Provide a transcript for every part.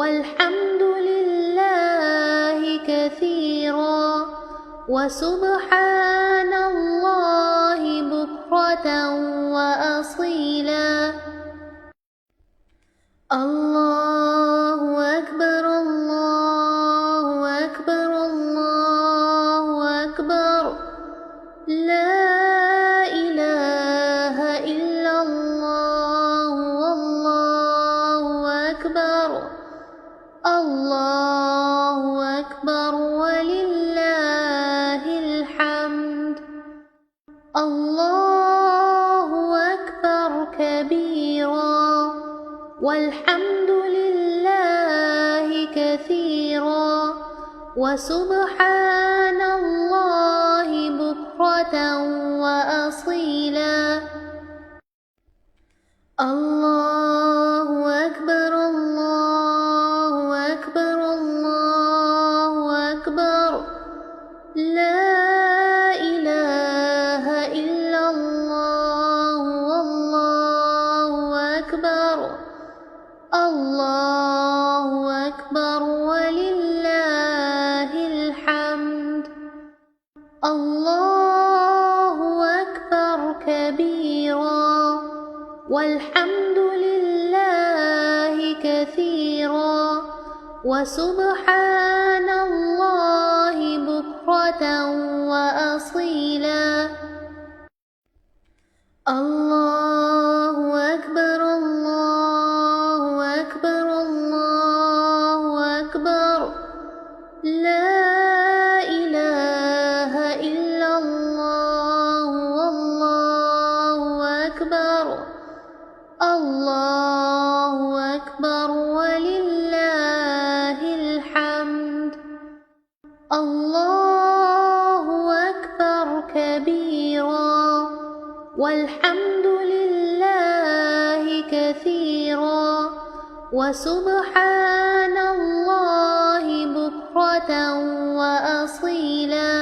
والحمد لله كثيرا وسبحان الله بكرة وأصيلا. الله أكبر الله أكبر الله أكبر لا إله إلا الله والله أكبر الله أكبر ولله الحمد. الله أكبر كبيرا والحمد لله كثيرا وسبحان الله بكرة وأصيلا. الله أكبر الله أكبر الله أكبر لا إله إلا الله والله أكبر الله أكبر ولله الحمد. الله أكبر كبيرا والحمد لله كثيرا وسبحان الله بكرة وأصيلا. الله أكبر الله أكبر الله أكبر لا إله إلا الله والله أكبر الله أكبر ولله الحمد. الله أكبر كبيرا والحمد لله كثيرا وسبحان الله بكرة وأصيلا.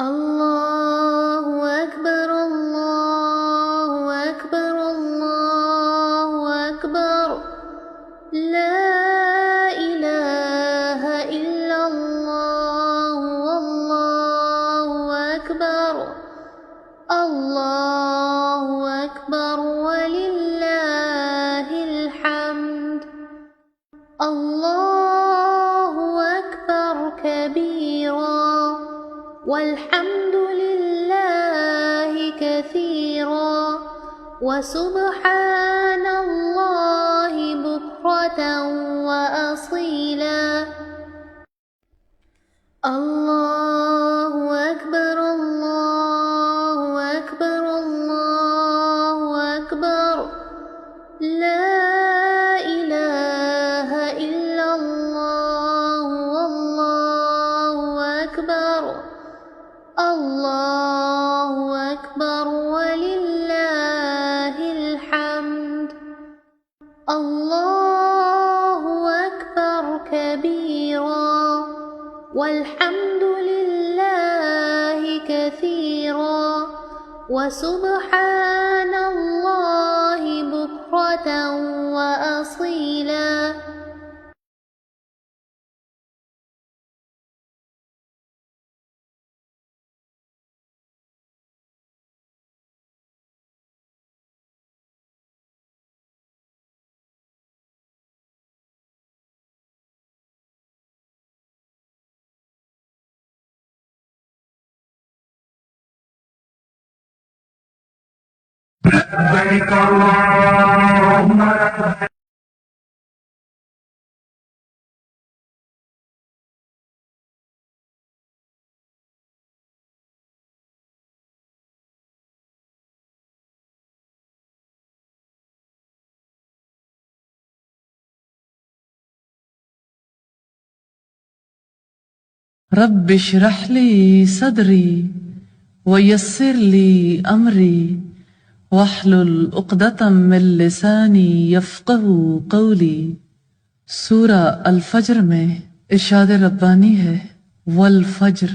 الله أكبر الله أكبر الله أكبر لا إله إلا الله والله أكبر الله أكبر ولله الحمد. الله أكبر كبيرا والحمد لله كثيرا وسبحان الله بكرة وأصيلا. الله أكبر الله أكبر الله أكبر لا إله إلا الله والله أكبر الله أكبر ولله الحمد. الله أكبر كبيرا والحمد لله كثيرا وسبحان الله بكرة وأصيلا. لبيك اللهم لبيك. رب اشرح لي صدري ويسر لي أمري واحلل عقدة من لسانی یفقہ قولی۔ سورہ الفجر میں ارشاد ربانی ہے والفجر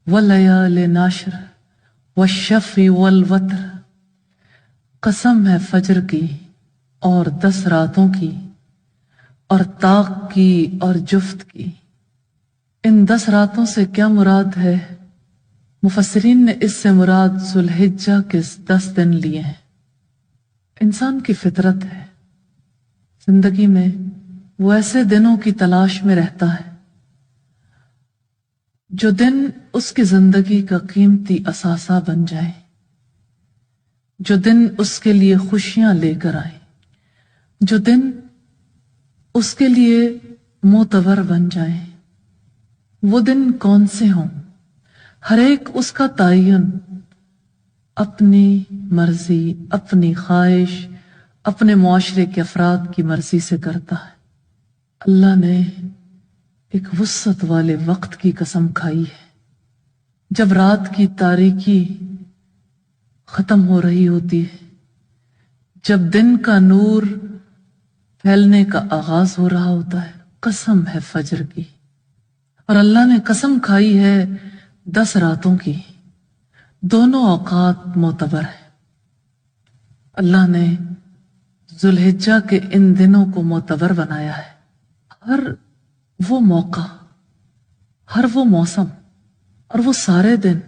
ولیال ناشر والشفع والوتر، قسم ہے فجر کی اور 10 راتوں کی اور طاق کی اور جفت کی۔ ان 10 راتوں سے کیا مراد ہے؟ مفسرین نے اس سے مراد ذوالحجہ کے 10 دن لیے ہیں۔ انسان کی فطرت ہے زندگی میں وہ ایسے دنوں کی تلاش میں رہتا ہے جو دن اس کی زندگی کا قیمتی اثاثہ بن جائے، جو دن اس کے لیے خوشیاں لے کر آئے، جو دن اس کے لیے معتبر بن جائیں۔ وہ دن کون سے ہوں؟ ہر ایک اس کا تعین اپنی مرضی، اپنی خواہش، اپنے معاشرے کے افراد کی مرضی سے کرتا ہے۔ اللہ نے ایک وسعت والے وقت کی قسم کھائی ہے۔ جب رات کی تاریکی ختم ہو رہی ہوتی ہے، جب دن کا نور پھیلنے کا آغاز ہو رہا ہوتا ہے، قسم ہے فجر کی، اور اللہ نے قسم کھائی ہے 10 راتوں کی۔ دونوں اوقات معتبر ہیں۔ اللہ نے ذوالحجہ کے ان دنوں کو معتبر بنایا ہے۔ ہر وہ موقع، ہر وہ موسم اور وہ سارے دن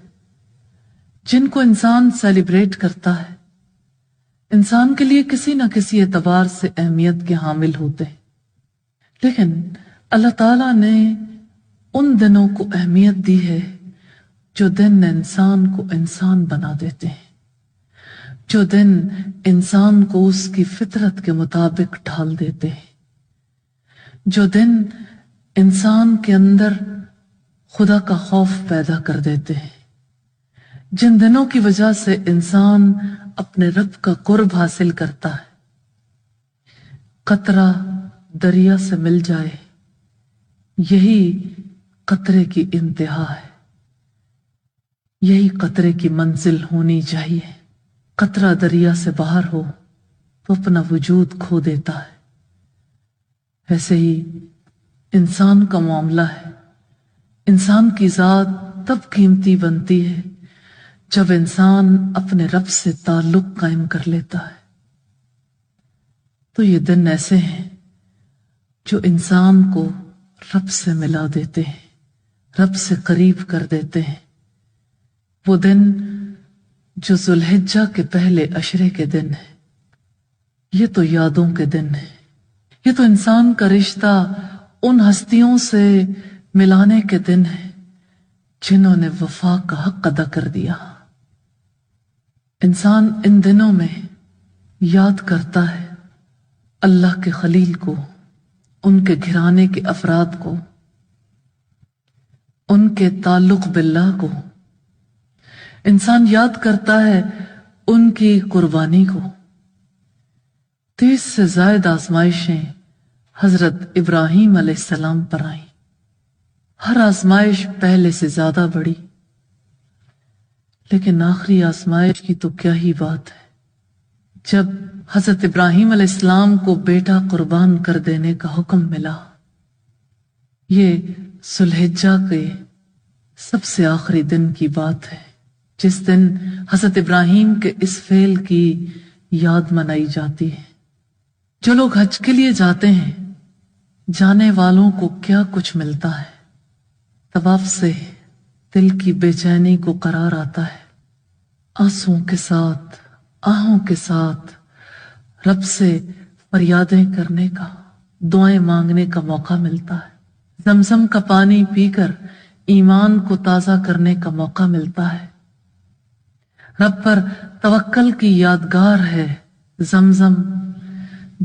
جن کو انسان سیلیبریٹ کرتا ہے، انسان کے لیے کسی نہ کسی اعتبار سے اہمیت کے حامل ہوتے ہیں، لیکن اللہ تعالیٰ نے ان دنوں کو اہمیت دی ہے جو دن انسان کو انسان بنا دیتے ہیں، جو دن انسان کو اس کی فطرت کے مطابق ڈھال دیتے ہیں، جو دن انسان کے اندر خدا کا خوف پیدا کر دیتے ہیں، جن دنوں کی وجہ سے انسان اپنے رب کا قرب حاصل کرتا ہے۔ قطرہ دریا سے مل جائے، یہی قطرے کی انتہا ہے، یہی قطرے کی منزل ہونی چاہیے۔ قطرہ دریا سے باہر ہو تو اپنا وجود کھو دیتا ہے۔ ایسے ہی انسان کا معاملہ ہے۔ انسان کی ذات تب قیمتی بنتی ہے جب انسان اپنے رب سے تعلق قائم کر لیتا ہے۔ تو یہ دن ایسے ہیں جو انسان کو رب سے ملا دیتے ہیں، رب سے قریب کر دیتے ہیں۔ وہ دن جو ذوالحجہ کے پہلے عشرے کے دن ہے، یہ تو یادوں کے دن ہے۔ یہ تو انسان کا رشتہ ان ہستیوں سے ملانے کے دن ہے جنہوں نے وفا کا حق ادا کر دیا۔ انسان ان دنوں میں یاد کرتا ہے اللہ کے خلیل کو، ان کے گھرانے کے افراد کو، ان کے تعلق باللہ کو۔ انسان یاد کرتا ہے ان کی قربانی کو۔ 30 سے زائد آزمائشیں حضرت ابراہیم علیہ السلام پر آئیں، ہر آزمائش پہلے سے زیادہ بڑی، لیکن آخری آزمائش کی تو کیا ہی بات ہے۔ جب حضرت ابراہیم علیہ السلام کو بیٹا قربان کر دینے کا حکم ملا، یہ ذوالحجہ کے سب سے آخری دن کی بات ہے، جس دن حضرت ابراہیم کے اس فعل کی یاد منائی جاتی ہے۔ جو لوگ حج کے لیے جاتے ہیں، جانے والوں کو کیا کچھ ملتا ہے۔ طواف سے دل کی بے چینی کو قرار آتا ہے، آنسوؤں کے ساتھ، آہوں کے ساتھ رب سے فریادیں کرنے کا، دعائیں مانگنے کا موقع ملتا ہے۔ زمزم کا پانی پی کر ایمان کو تازہ کرنے کا موقع ملتا ہے۔ رب پر توکل کی یادگار ہے زمزم۔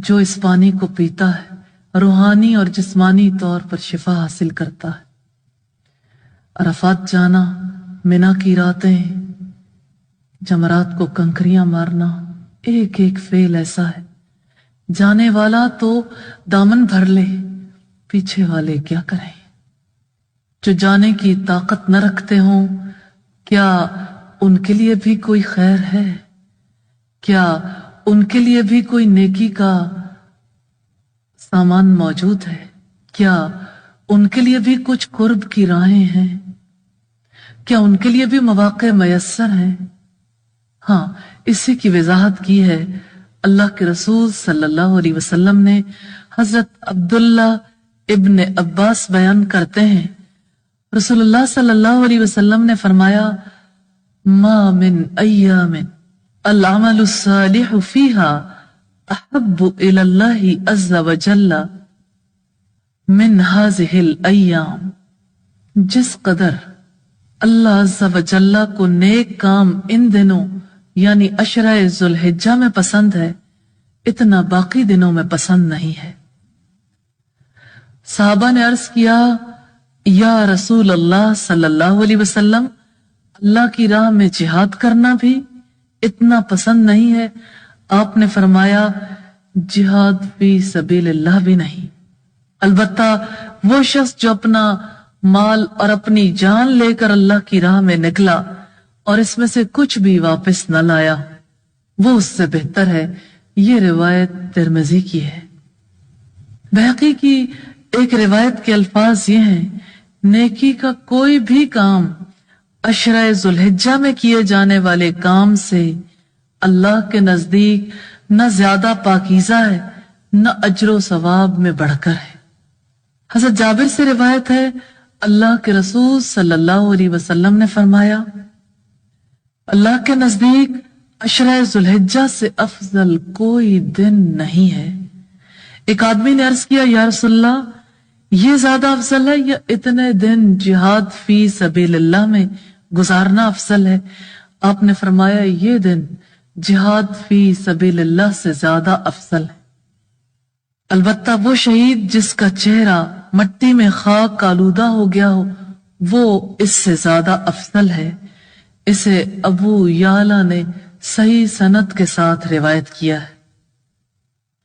جو اس پانی کو پیتا ہے روحانی اور جسمانی طور پر شفا حاصل کرتا ہے۔ عرفات جانا، منا کی راتیں، جمرات کو کنکریاں مارنا، ایک ایک فعل ایسا ہے جانے والا تو دامن بھر لے، پیچھے والے کیا کریں۔ جو جانے کی طاقت نہ رکھتے ہوں، کیا ان کے لیے بھی کوئی خیر ہے؟ کیا ان کے لیے بھی کوئی نیکی کا سامان موجود ہے؟ کیا ان کے لیے بھی کچھ قرب کی راہیں ہیں؟ کیا ان کے لیے بھی مواقع میسر ہیں؟ ہاں، اسی کی وضاحت کی ہے اللہ کے رسول صلی اللہ علیہ وسلم نے حضرت عبداللہ ابن عباس بیان کرتے ہیں رسول اللہ صلی اللہ علیہ وسلم نے فرمایا ما من ایام العمل الصالح فیہا احب الی اللہ عز وجل من هذه الایام، جس قدر اللہ عز وجل کو نیک کام ان دنوں یعنی عشرہ ذوالحجہ میں پسند ہے اتنا باقی دنوں میں پسند نہیں ہے۔ صحابہ نے عرض کیا یا رسول اللہ صلی اللہ علیہ وسلم، اللہ کی راہ میں جہاد کرنا بھی اتنا پسند نہیں ہے؟ آپ نے فرمایا جہاد فی سبیل اللہ بھی نہیں، البتہ وہ شخص جو اپنا مال اور اپنی جان لے کر اللہ کی راہ میں نکلا اور اس میں سے کچھ بھی واپس نہ لایا وہ اس سے بہتر ہے۔ یہ روایت ترمذی کی ہے۔ بہقی کی ایک روایت کے الفاظ یہ ہیں نیکی کا کوئی بھی کام عشرہ ذوالحجہ میں کیے جانے والے کام سے اللہ کے نزدیک نہ زیادہ پاکیزہ ہے نہ اجر و ثواب میں بڑھ کر ہے۔ حضرت جابر سے روایت ہے اللہ کے رسول صلی اللہ علیہ وسلم نے فرمایا اللہ کے نزدیک عشرہ ذوالحجہ سے افضل کوئی دن نہیں ہے۔ ایک آدمی نے عرض کیا یا رسول اللہ یہ زیادہ افضل ہے یا اتنے دن جہاد فی سبیل اللہ میں گزارنا افضل ہے؟ آپ نے فرمایا یہ دن جہاد فی سبیل اللہ سے زیادہ افضل ہے، البتہ وہ شہید جس کا چہرہ مٹی میں خاک آلودہ ہو گیا ہو وہ اس سے زیادہ افضل ہے۔ اسے ابو یعلا نے صحیح سند کے ساتھ روایت کیا ہے۔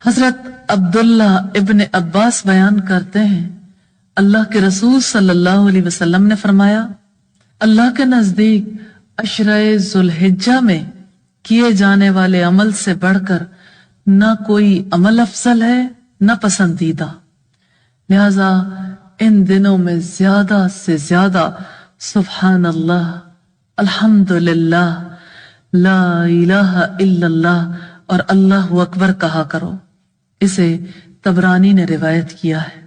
حضرت عبداللہ ابن عباس بیان کرتے ہیں اللہ کے رسول صلی اللہ علیہ وسلم نے فرمایا اللہ کے نزدیک عشرہ ذوالحجہ میں کیے جانے والے عمل سے بڑھ کر نہ کوئی عمل افضل ہے نہ پسندیدہ، لہذا ان دنوں میں زیادہ سے زیادہ سبحان اللہ، الحمدللہ، لا الہ الا اللہ اور اللہ اکبر کہا کرو۔ اسے طبرانی نے روایت کیا ہے۔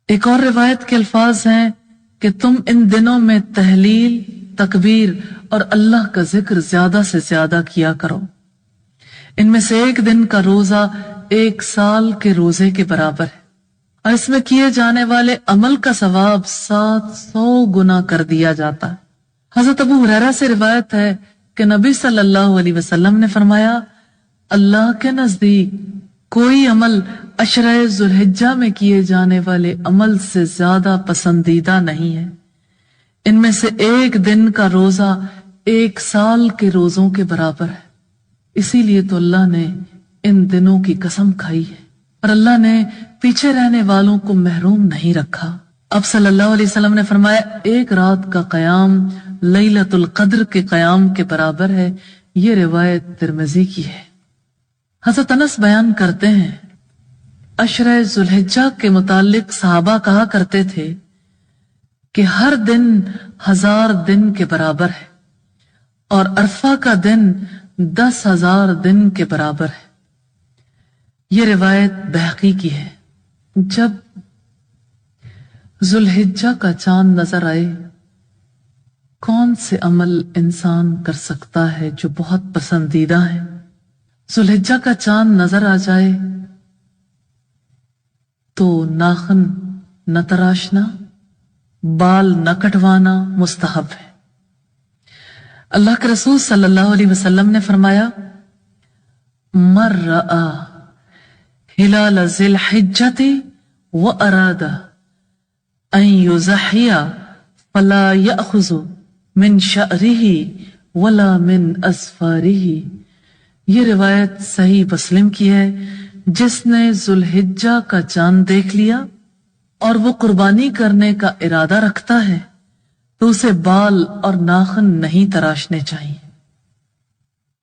ایک اور روایت کے الفاظ ہیں کہ تم ان دنوں میں تحلیل، تکبیر اور اللہ کا ذکر زیادہ سے زیادہ کیا کرو۔ ان میں سے ایک دن کا روزہ 1 سال کے روزے کے برابر ہے اور اس میں کیے جانے والے عمل کا ثواب 700 گنا کر دیا جاتا ہے۔ حضرت ابو ہریرہ سے روایت ہے کہ نبی صلی اللہ علیہ وسلم نے فرمایا اللہ کے نزدیک کوئی عمل عشرہ ذوالحجہ میں کیے جانے والے عمل سے زیادہ پسندیدہ نہیں ہے۔ ان میں سے ایک دن کا روزہ 1 سال کے روزوں کے برابر ہے۔ اسی لیے تو اللہ نے ان دنوں کی قسم کھائی ہے اور اللہ نے پیچھے رہنے والوں کو محروم نہیں رکھا۔ اب صلی اللہ علیہ وسلم نے فرمایا ایک رات کا قیام لیلۃ القدر کے قیام کے برابر ہے۔ یہ روایت ترمذی کی ہے۔ حضرت انس بیان کرتے ہیں عشرہ ذوالحجہ کے متعلق صحابہ کہا کرتے تھے کہ ہر دن 1000 دن کے برابر ہے اور عرفہ کا دن 10,000 دن کے برابر ہے۔ یہ روایت بہقی کی ہے۔ جب ذوالحجہ کا چاند نظر آئے کون سے عمل انسان کر سکتا ہے جو بہت پسندیدہ ہے؟ ذوالحجہ کا چاند نظر آ جائے تو ناخن نہ تراشنا، بال نہ کٹوانا مستحب ہے۔ اللہ کے رسول صلی اللہ علیہ وسلم نے فرمایا من رأى ہلال ذی الحجۃ واراد ان یضحی فلا یأخذ من شعرہ ولا من اظفارہ۔ یہ روایت صحیح مسلم کی ہے۔ جس نے ذوالحجہ کا چاند دیکھ لیا اور وہ قربانی کرنے کا ارادہ رکھتا ہے تو اسے بال اور ناخن نہیں تراشنے چاہیے۔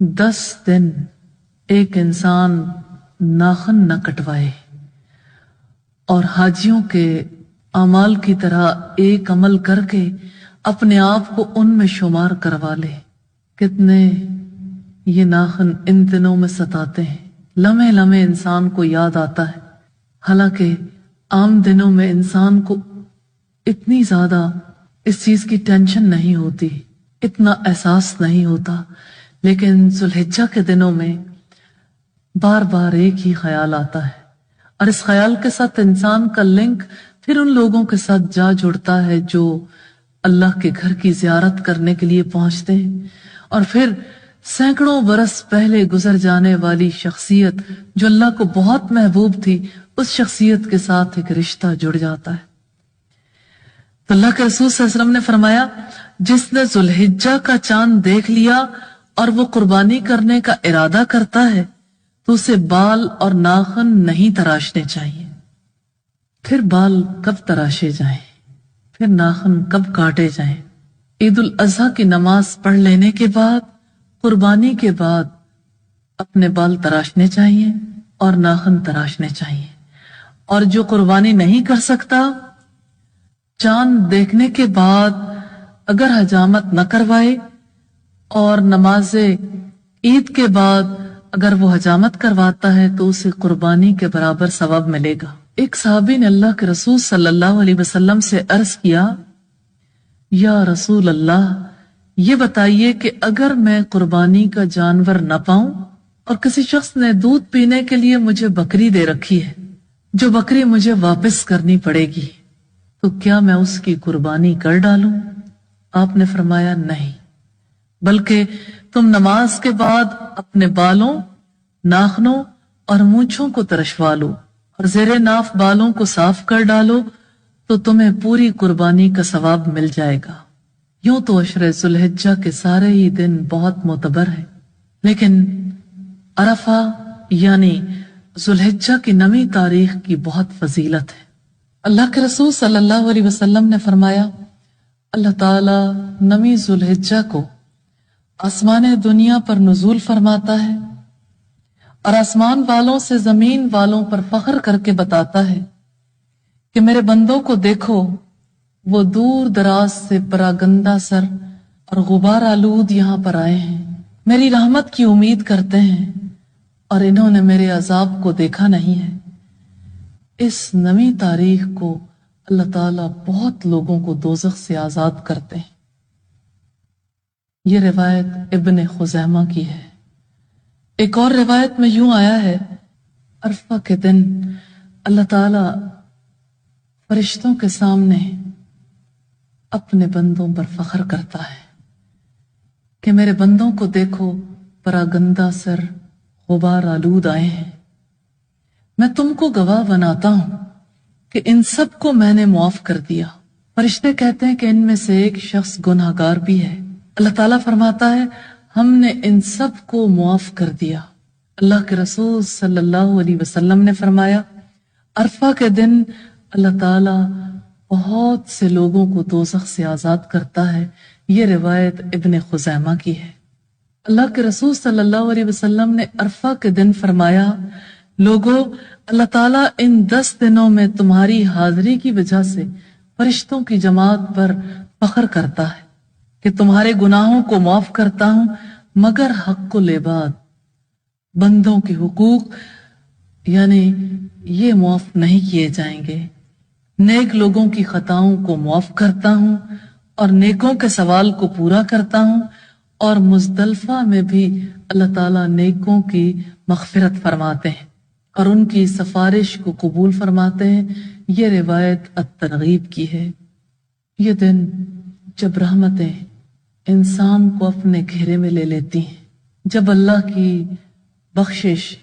10 دن ایک انسان ناخن نہ کٹوائے اور حاجیوں کے اعمال کی طرح ایک عمل کر کے اپنے آپ کو ان میں شمار کروا لے۔ کتنے یہ ناخن ان دنوں میں ستاتے ہیں، لمحے لمحے انسان کو یاد آتا ہے حالانکہ عام دنوں میں انسان کو اتنی زیادہ اس چیز کی ٹینشن نہیں ہوتی، اتنا احساس نہیں ہوتا، لیکن ذوالحجہ کے دنوں میں بار بار ایک ہی خیال آتا ہے، اور اس خیال کے ساتھ انسان کا لنک پھر ان لوگوں کے ساتھ جا جڑتا ہے جو اللہ کے گھر کی زیارت کرنے کے لیے پہنچتے ہیں، اور پھر سینکڑوں برس پہلے گزر جانے والی شخصیت جو اللہ کو بہت محبوب تھی، اس شخصیت کے ساتھ ایک رشتہ جڑ جاتا ہے۔ تو اللہ کے رسول صلی اللہ علیہ وسلم نے فرمایا، جس نے ذوالحجہ کا چاند دیکھ لیا اور وہ قربانی کرنے کا ارادہ کرتا ہے تو اسے بال اور ناخن نہیں تراشنے چاہیے۔ پھر بال کب تراشے جائیں، پھر ناخن کب کاٹے جائیں؟ عید الاضحیٰ کی نماز پڑھ لینے کے بعد، قربانی کے بعد اپنے بال تراشنے چاہیے اور ناخن تراشنے چاہیے، اور جو قربانی نہیں کر سکتا، چاند دیکھنے کے بعد اگر حجامت نہ کروائے اور نماز عید کے بعد اگر وہ حجامت کرواتا ہے تو اسے قربانی کے برابر ثواب ملے گا۔ ایک صحابی نے اللہ کے رسول صلی اللہ علیہ وسلم سے عرض کیا، یا رسول اللہ، یہ بتائیے کہ اگر میں قربانی کا جانور نہ پاؤں اور کسی شخص نے دودھ پینے کے لیے مجھے بکری دے رکھی ہے، جو بکری مجھے واپس کرنی پڑے گی، تو کیا میں اس کی قربانی کر ڈالوں؟ آپ نے فرمایا نہیں، بلکہ تم نماز کے بعد اپنے بالوں، ناخنوں اور مونچھوں کو ترشوا لو اور زیر ناف بالوں کو صاف کر ڈالو تو تمہیں پوری قربانی کا ثواب مل جائے گا۔ یوں تو عشر ذوالحجہ کے سارے ہی دن بہت معتبر ہیں، لیکن عرفہ یعنی ذوالحجہ کی 9ویں تاریخ کی بہت فضیلت ہے۔ اللہ کے رسول صلی اللہ علیہ وسلم نے فرمایا، اللہ تعالیٰ 9ویں ذوالحجہ کو آسمان دنیا پر نزول فرماتا ہے اور آسمان والوں سے زمین والوں پر فخر کر کے بتاتا ہے کہ میرے بندوں کو دیکھو، وہ دور دراز سے پراگندہ سر اور غبار آلود یہاں پر آئے ہیں، میری رحمت کی امید کرتے ہیں اور انہوں نے میرے عذاب کو دیکھا نہیں ہے۔ اس 9ویں تاریخ کو اللہ تعالیٰ بہت لوگوں کو دوزخ سے آزاد کرتے ہیں۔ یہ روایت ابن خزیمہ کی ہے۔ ایک اور روایت میں یوں آیا ہے، عرفہ کے دن اللہ تعالیٰ فرشتوں کے سامنے اپنے بندوں پر فخر کرتا ہے کہ میرے بندوں کو دیکھو، پراگندہ سر غبار آلود آئے ہیں، میں تم کو گواہ بناتا ہوں کہ ان سب کو میں نے معاف کر دیا۔ فرشتے کہتے ہیں کہ ان میں سے ایک شخص گناہگار بھی ہے۔ اللہ تعالیٰ فرماتا ہے ہم نے ان سب کو معاف کر دیا۔ اللہ کے رسول صلی اللہ علیہ وسلم نے فرمایا، عرفہ کے دن اللہ تعالیٰ بہت سے لوگوں کو دوزخ سے آزاد کرتا ہے۔ یہ روایت ابن خزیمہ کی ہے۔ اللہ کے رسول صلی اللہ علیہ وسلم نے عرفہ کے دن فرمایا، لوگوں، اللہ تعالیٰ ان 10 دنوں میں تمہاری حاضری کی وجہ سے فرشتوں کی جماعت پر فخر کرتا ہے کہ تمہارے گناہوں کو معاف کرتا ہوں، مگر حق العباد، بندوں کے حقوق یعنی یہ معاف نہیں کیے جائیں گے۔ نیک لوگوں کی خطاؤں کو معاف کرتا ہوں اور نیکوں کے سوال کو پورا کرتا ہوں، اور مزدلفہ میں بھی اللہ تعالیٰ نیکوں کی مغفرت فرماتے ہیں اور ان کی سفارش کو قبول فرماتے ہیں۔ یہ روایت الترغیب کی ہے۔ یہ دن جب رحمتیں انسان کو اپنے گھیرے میں لے لیتی ہیں، جب اللہ کی بخشش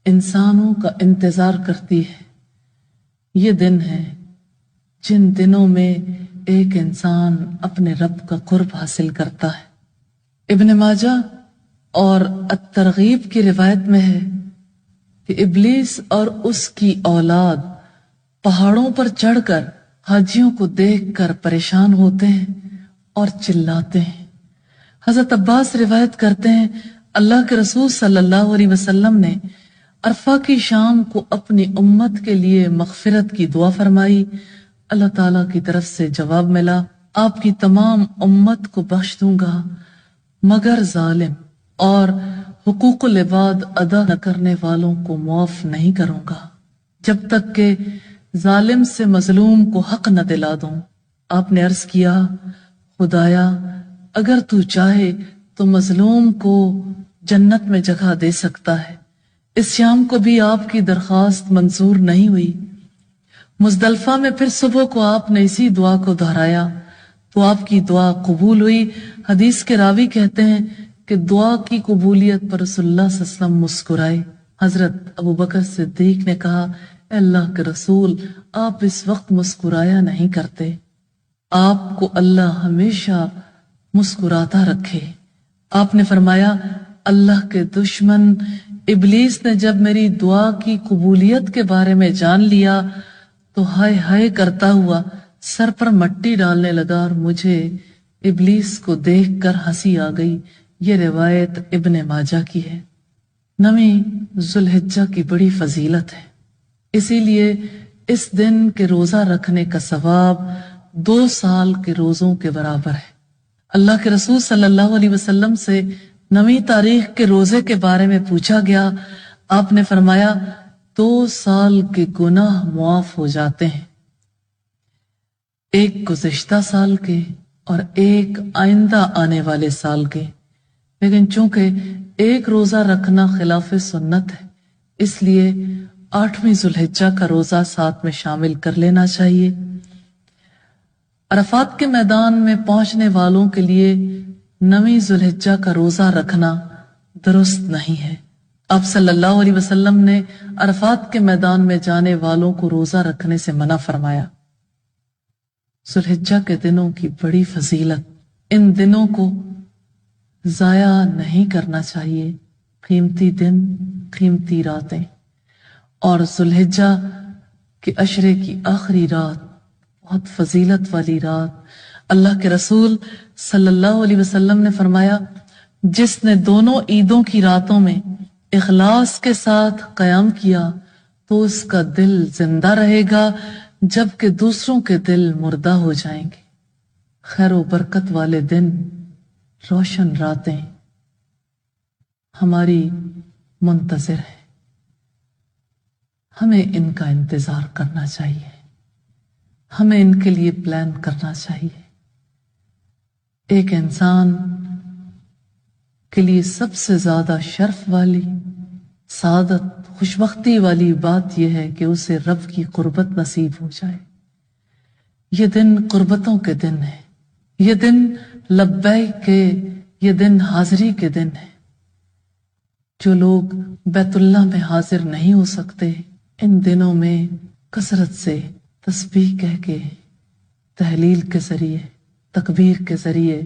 انسانوں کا انتظار کرتی ہے، یہ دن ہے جن دنوں میں ایک انسان اپنے رب کا قرب حاصل کرتا ہے۔ ابن ماجہ اور الترغیب کی روایت میں ہے کہ ابلیس اور اس کی اولاد پہاڑوں پر چڑھ کر حاجیوں کو دیکھ کر پریشان ہوتے ہیں اور چلاتے ہیں۔ حضرت عباس روایت کرتے ہیں، اللہ کے رسول صلی اللہ علیہ وسلم نے عرفہ کی شام کو اپنی امت کے لیے مغفرت کی دعا فرمائی۔ اللہ تعالیٰ کی طرف سے جواب ملا، آپ کی تمام امت کو بخش دوں گا مگر ظالم اور حقوق العباد ادا نہ کرنے والوں کو معاف نہیں کروں گا۔ جب تک کہ ظالم سے مظلوم کو حق نہ دلا دوں۔ آپ نے عرض کیا خدایا اگر تو چاہے تو مظلوم کو جنت میں جگہ دے سکتا ہے۔ اس شام کو بھی آپ کی درخواست منظور نہیں ہوئی۔ مزدلفہ میں پھر صبح کو آپ نے اسی دعا کو دہرایا تو آپ کی دعا قبول ہوئی۔ حدیث کے راوی کہتے ہیں کہ دعا کی قبولیت پر رسول اللہ صلی اللہ علیہ وسلم مسکرائے۔ حضرت ابو بکر صدیق نے کہا اے اللہ کے رسول آپ اس وقت مسکرایا نہیں کرتے، آپ کو اللہ ہمیشہ مسکراتا رکھے۔ آپ نے فرمایا اللہ کے دشمن ابلیس نے جب میری دعا کی قبولیت کے بارے میں جان لیا تو ہائے ہائے کرتا ہوا سر پر مٹی ڈالنے لگا اور مجھے ابلیس کو دیکھ کر ہنسی آ گئی۔ یہ روایت ابن ماجہ کی ہے۔ 9 ذوالحجہ کی بڑی فضیلت ہے، اسی لیے اس دن کے روزہ رکھنے کا ثواب 2 سال کے روزوں کے برابر ہے۔ اللہ کے رسول صلی اللہ علیہ وسلم سے 9 تاریخ کے روزے کے بارے میں پوچھا گیا۔ آپ نے فرمایا 2 سال کے گناہ معاف ہو جاتے ہیں، ایک گزشتہ سال کے اور ایک آئندہ آنے والے سال کے۔ لیکن چونکہ ایک روزہ رکھنا خلاف سنت ہے اس لیے 8ویں ذوالحجہ کا روزہ ساتھ میں شامل کر لینا چاہیے۔ عرفات کے میدان میں پہنچنے والوں کے لیے 9 ذوالحجہ کا روزہ رکھنا درست نہیں ہے۔ آپ صلی اللہ علیہ وسلم نے عرفات کے میدان میں جانے والوں کو روزہ رکھنے سے منع فرمایا۔ ذوالحجہ کے دنوں کی بڑی فضیلت، ان دنوں کو ضائع نہیں کرنا چاہیے۔ قیمتی دن، قیمتی راتیں، اور ذوالحجہ کے عشرے کی آخری رات بہت فضیلت والی رات۔ اللہ کے رسول صلی اللہ علیہ وسلم نے فرمایا جس نے دونوں عیدوں کی راتوں میں اخلاص کے ساتھ قیام کیا تو اس کا دل زندہ رہے گا جبکہ دوسروں کے دل مردہ ہو جائیں گے۔ خیر و برکت والے دن، روشن راتیں ہماری منتظر ہیں، ہمیں ان کا انتظار کرنا چاہیے، ہمیں ان کے لیے پلان کرنا چاہیے۔ ایک انسان کے لیے سب سے زیادہ شرف والی، سعادت، خوشبختی والی بات یہ ہے کہ اسے رب کی قربت نصیب ہو جائے۔ یہ دن قربتوں کے دن ہے، یہ دن لبیک کے، یہ دن حاضری کے دن ہے۔ جو لوگ بیت اللہ میں حاضر نہیں ہو سکتے ان دنوں میں کثرت سے تسبیح کہہ کے، تحلیل کے ذریعے، تکبیر کے ذریعے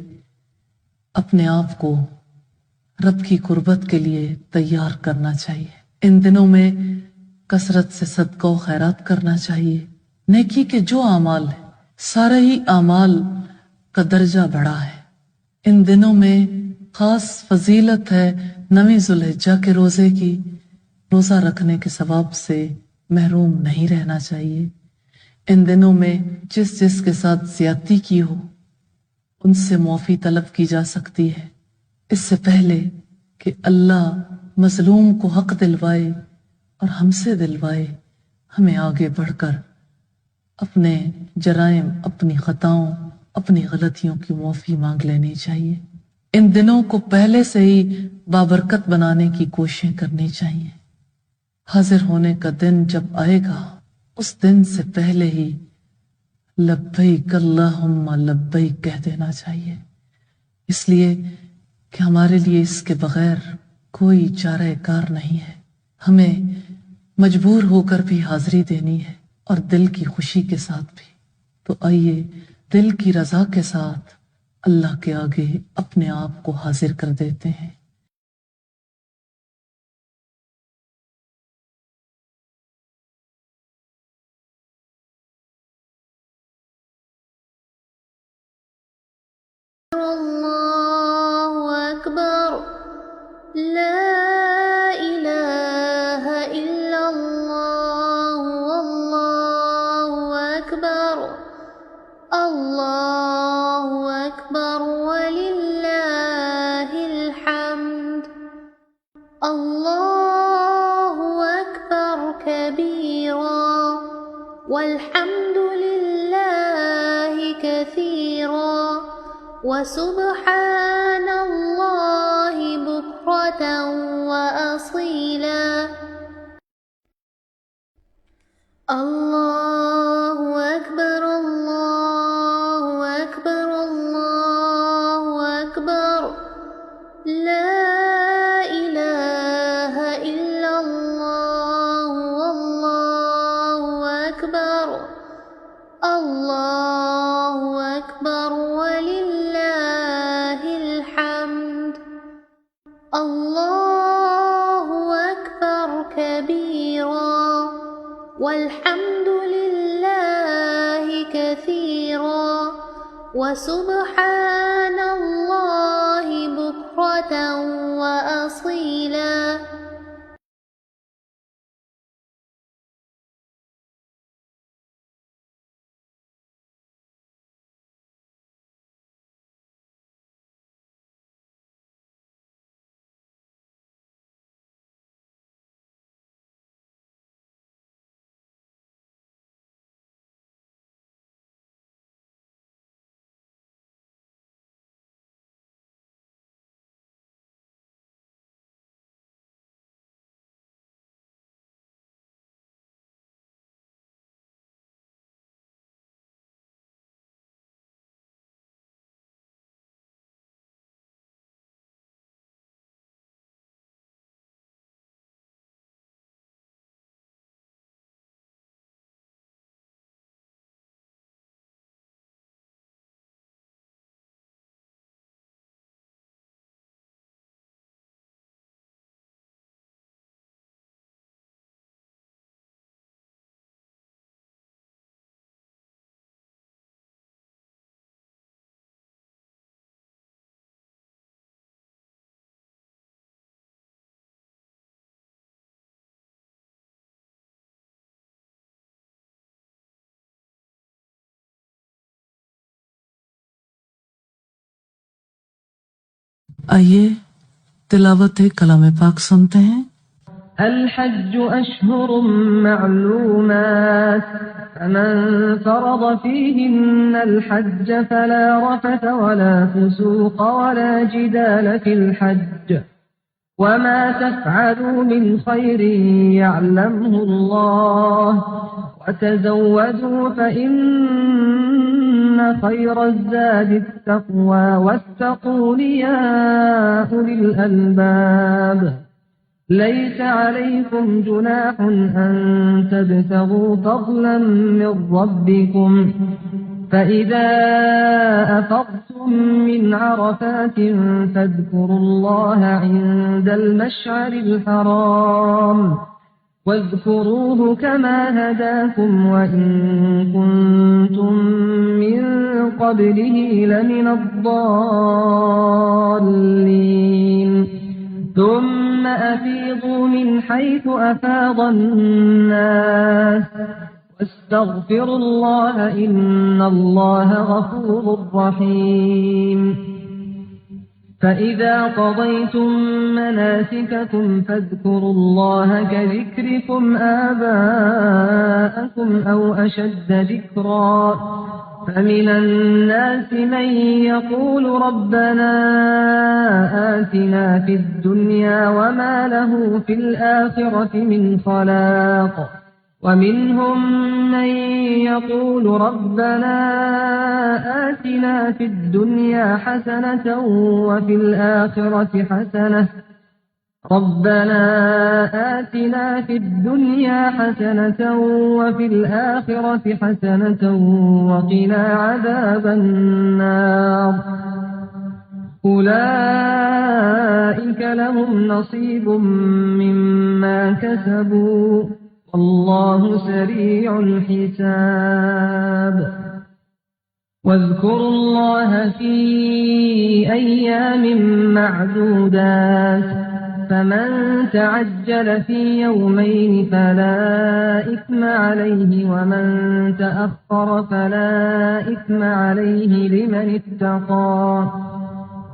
اپنے آپ کو رب کی قربت کے لیے تیار کرنا چاہیے۔ ان دنوں میں کثرت سے صدقہ و خیرات کرنا چاہیے۔ نیکی کے جو اعمال ہیں سارے ہی اعمال کا درجہ بڑھا ہے۔ ان دنوں میں خاص فضیلت ہے 9 ذوالحجہ کے روزے کی۔ روزہ رکھنے کے ثواب سے محروم نہیں رہنا چاہیے۔ ان دنوں میں جس کے ساتھ زیادتی کی ہو ان سے معافی طلب کی جا سکتی ہے، اس سے پہلے کہ اللہ مظلوم کو حق دلوائے اور ہم سے دلوائے۔ ہمیں آگے بڑھ کر اپنے جرائم، اپنی خطاؤں، اپنی غلطیوں کی معافی مانگ لینی چاہیے۔ ان دنوں کو پہلے سے ہی بابرکت بنانے کی کوششیں کرنی چاہیے۔ حاضر ہونے کا دن جب آئے گا اس دن سے پہلے ہی لبیک اللہم لبیک کہہ دینا چاہیے، اس لیے کہ ہمارے لیے اس کے بغیر کوئی چارہ کار نہیں ہے۔ ہمیں مجبور ہو کر بھی حاضری دینی ہے اور دل کی خوشی کے ساتھ بھی۔ تو آئیے دل کی رضا کے ساتھ اللہ کے آگے اپنے آپ کو حاضر کر دیتے ہیں۔ اللہ اکبر، لا الہ الا اللہ، واللہ اکبر، اللہ اکبر وللہ الحمد، اللہ اکبر کبیرا وسبحان الله بكرة وأصيلا. الله أكبر الله أكبر الله أكبر. لا إله إلا الله والله أكبر. الله أكبر ولله الحمد. الله أكبر كبيرا والحمد لله كثيرا وسبحان الله بكرة وأصيلا. آئیے تلاوت کلام پاک سنتے ہیں۔ الحج أشهر معلومات فمن فرض فيهن الحج فلا رفث ولا فسوق ولا جدال في الحج وما تفعلوا من خير يعلمه الله وتزودوا فإن خير الزاد التقوى واتقون يا أولي الألباب. ليس عليكم جناح أن تبتغوا فضلا من ربكم فإذا أفضتم من عرفات فاذكروا الله عند المشعر الحرام واذكروه كما هداكم وإن كنتم من قبله لمن الضالين. ثم أفيضوا من حيث أفاض الناس واستغفروا الله إن الله غفور رحيم. فإذا قضيتم مناسككم فاذكروا الله كذكركم آباءكم أو أشد ذكرا. فمن الناس من يقول ربنا آتنا في الدنيا وما له في الآخرة من خلاق ومنهم من يقول ربنا آتنا في الدنيا حسنة وفي الآخرة حسنة ربنا آتنا في الدنيا حسنة وفي الآخرة حسنة وقنا عذاب النار. أولئك لهم نصيب مما كسبوا والله سريع الحساب. واذكروا الله في أيام معدودات فمن تعجل في يومين فلا إثم عليه ومن تأخر فلا إثم عليه لمن اتقى.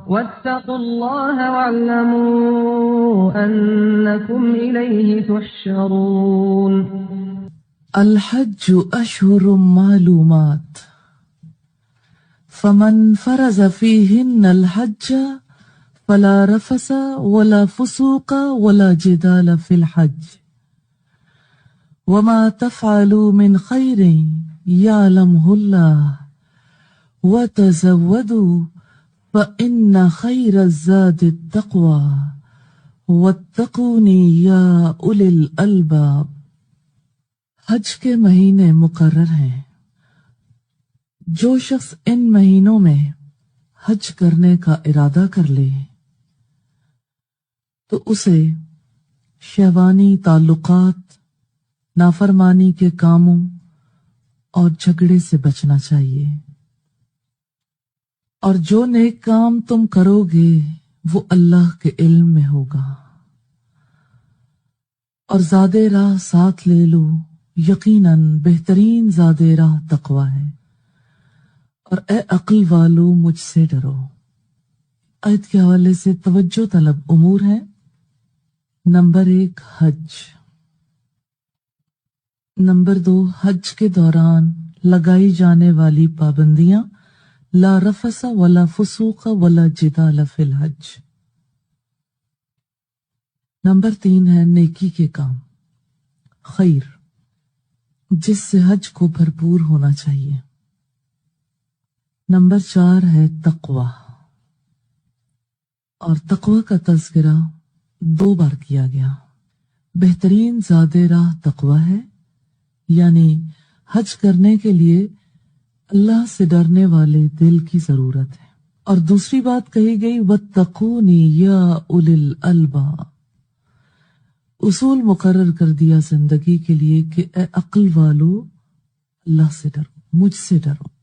واتقوا الله واعلموا أنكم إليه تحشرون. الحج أشهر معلومات فمن فرض فیہن الحج فلا رفث ولا فسوق ولا جدال فی الحج وما تفعلوا من خیر یعلمہ اللہ وتزودوا فإن خیر الزاد التقوى واتقونی یا اولی الالباب۔ حج کے مہینے مقرر ہیں۔ جو شخص ان مہینوں میں حج کرنے کا ارادہ کر لے تو اسے شہوانی تعلقات، نافرمانی کے کاموں اور جھگڑے سے بچنا چاہیے، اور جو نیک کام تم کرو گے وہ اللہ کے علم میں ہوگا، اور زاد راہ ساتھ لے لو، یقیناً بہترین زاد راہ تقوی ہے، اور اے عقل والو مجھ سے ڈرو۔ آیت کے حوالے سے توجہ طلب امور ہیں۔ نمبر 1 حج، نمبر 2 حج کے دوران لگائی جانے والی پابندیاں، لا رفث ولا فسوق ولا جدال فی الحج۔ نمبر 3 ہے نیکی کے کام، خیر، جس سے حج کو بھرپور ہونا چاہیے۔ نمبر 4 ہے تقوی، اور تقوی کا تذکرہ 2 بار کیا گیا۔ بہترین زاد راہ تقوی ہے، یعنی حج کرنے کے لیے اللہ سے ڈرنے والے دل کی ضرورت ہے، اور دوسری بات کہی گئی واتقونی یا اولی الالباب، اصول مقرر کر دیا زندگی کے لیے کہ اے عقل والو اللہ سے ڈرو، مجھ سے ڈرو۔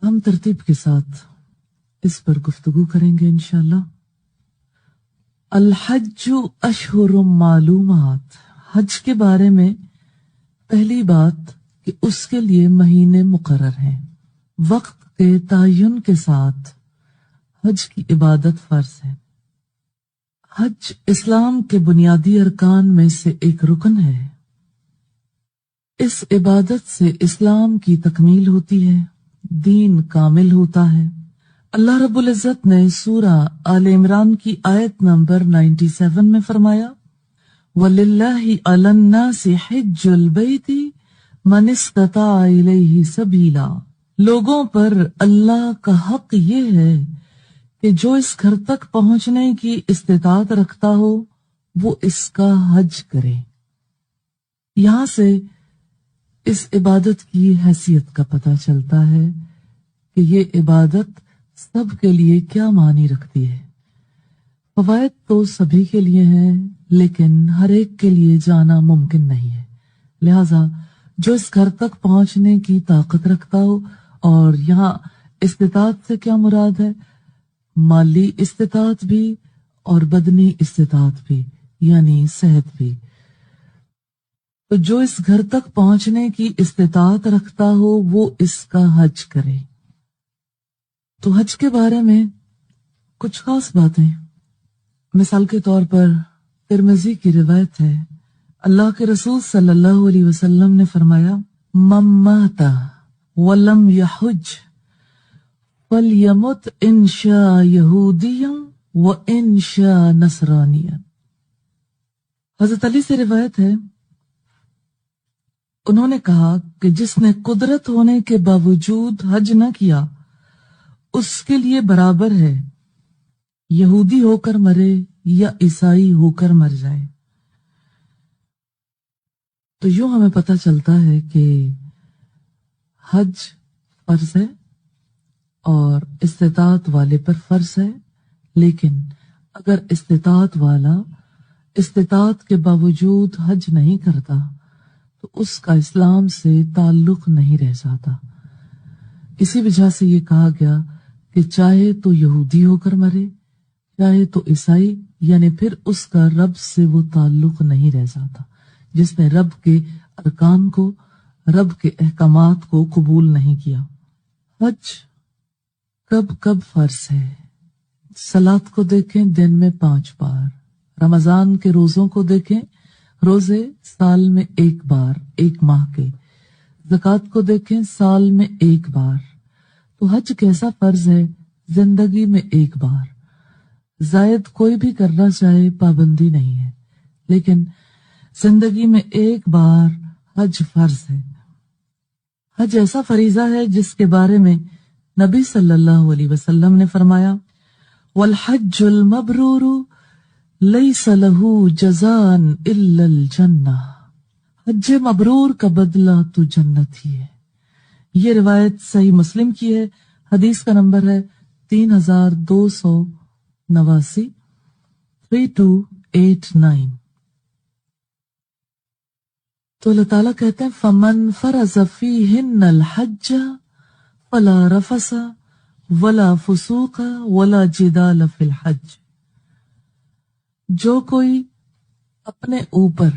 ہم ترتیب کے ساتھ اس پر گفتگو کریں گے انشاءاللہ۔ الحج اشہر معلومات، حج کے بارے میں پہلی بات کہ اس کے لیے مہینے مقرر ہیں، وقت کے تعین کے ساتھ حج کی عبادت فرض ہے۔ حج اسلام کے بنیادی ارکان میں سے ایک رکن ہے۔ اس عبادت سے اسلام کی تکمیل ہوتی ہے، دین کامل ہوتا ہے۔ اللہ رب العزت نے سورہ آل عمران کی آیت نمبر 97 میں فرمایا وَلِلَّهِ عَلَى النَّاسِ حِجُّ الْبَيْتِ مَنِ اسْتَطَاعَ إِلَيْهِ سَبِيلًا، لوگوں پر اللہ کا حق یہ ہے کہ جو اس گھر تک پہنچنے کی استطاعت رکھتا ہو وہ اس کا حج کرے۔ یہاں سے اس عبادت کی حیثیت کا پتہ چلتا ہے کہ یہ عبادت سب کے لیے کیا معنی رکھتی ہے۔ فوائد تو سبھی کے لیے ہیں، لیکن ہر ایک کے لیے جانا ممکن نہیں ہے، لہذا جو اس گھر تک پہنچنے کی طاقت رکھتا ہو، اور یہاں استطاعت سے کیا مراد ہے؟ مالی استطاعت بھی اور بدنی استطاعت بھی، یعنی صحت بھی۔ تو جو اس گھر تک پہنچنے کی استطاعت رکھتا ہو وہ اس کا حج کرے۔ تو حج کے بارے میں کچھ خاص باتیں، مثال کے طور پر ترمذی کی روایت ہے، اللہ کے رسول صلی اللہ علیہ وسلم نے فرمایا من مات ولم یحج فلیمت ان شاء یہودیا و ان شاء نصرانیا۔ حضرت علی سے روایت ہے، انہوں نے کہا کہ جس نے قدرت ہونے کے باوجود حج نہ کیا اس کے لیے برابر ہے یہودی ہو کر مرے یا عیسائی ہو کر مر جائے۔ تو یوں ہمیں پتہ چلتا ہے کہ حج فرض ہے اور استطاعت والے پر فرض ہے، لیکن اگر استطاعت والا استطاعت کے باوجود حج نہیں کرتا تو اس کا اسلام سے تعلق نہیں رہ جاتا۔ اسی وجہ سے یہ کہا گیا کہ چاہے تو یہودی ہو کر مرے چاہے تو عیسائی، یعنی پھر اس کا رب سے وہ تعلق نہیں رہ جاتا جس نے رب کے ارکان کو، رب کے احکامات کو قبول نہیں کیا۔ حج کب کب فرض ہے؟ صلاۃ کو دیکھیں دن میں 5 بار، رمضان کے روزوں کو دیکھیں، روزے سال میں 1 بار 1 ماہ کے، زکوٰۃ کو دیکھیں سال میں 1 بار۔ تو حج کیسا فرض ہے، زندگی میں ایک بار، زائد کوئی بھی کرنا چاہے پابندی نہیں ہے، لیکن زندگی میں ایک بار حج فرض ہے۔ حج ایسا فریضہ ہے جس کے بارے میں نبی صلی اللہ علیہ وسلم نے فرمایا، والحج المبرور لیس له جزاء الا الجنہ، حج مبرور کا بدلہ تو جنت ہی ہے۔ یہ روایت صحیح مسلم کی ہے، حدیث کا نمبر ہے 3289 3289۔ تو اللہ تعالیٰ کہتے ہیں فَمَنْ فَرَضَ فِيهِنَّ الْحَجَّ فَلَا رَفَثَ وَلَا فُسُوقَ وَلَا جِدَالَ فِي الْحَجِّ، جو کوئی اپنے اوپر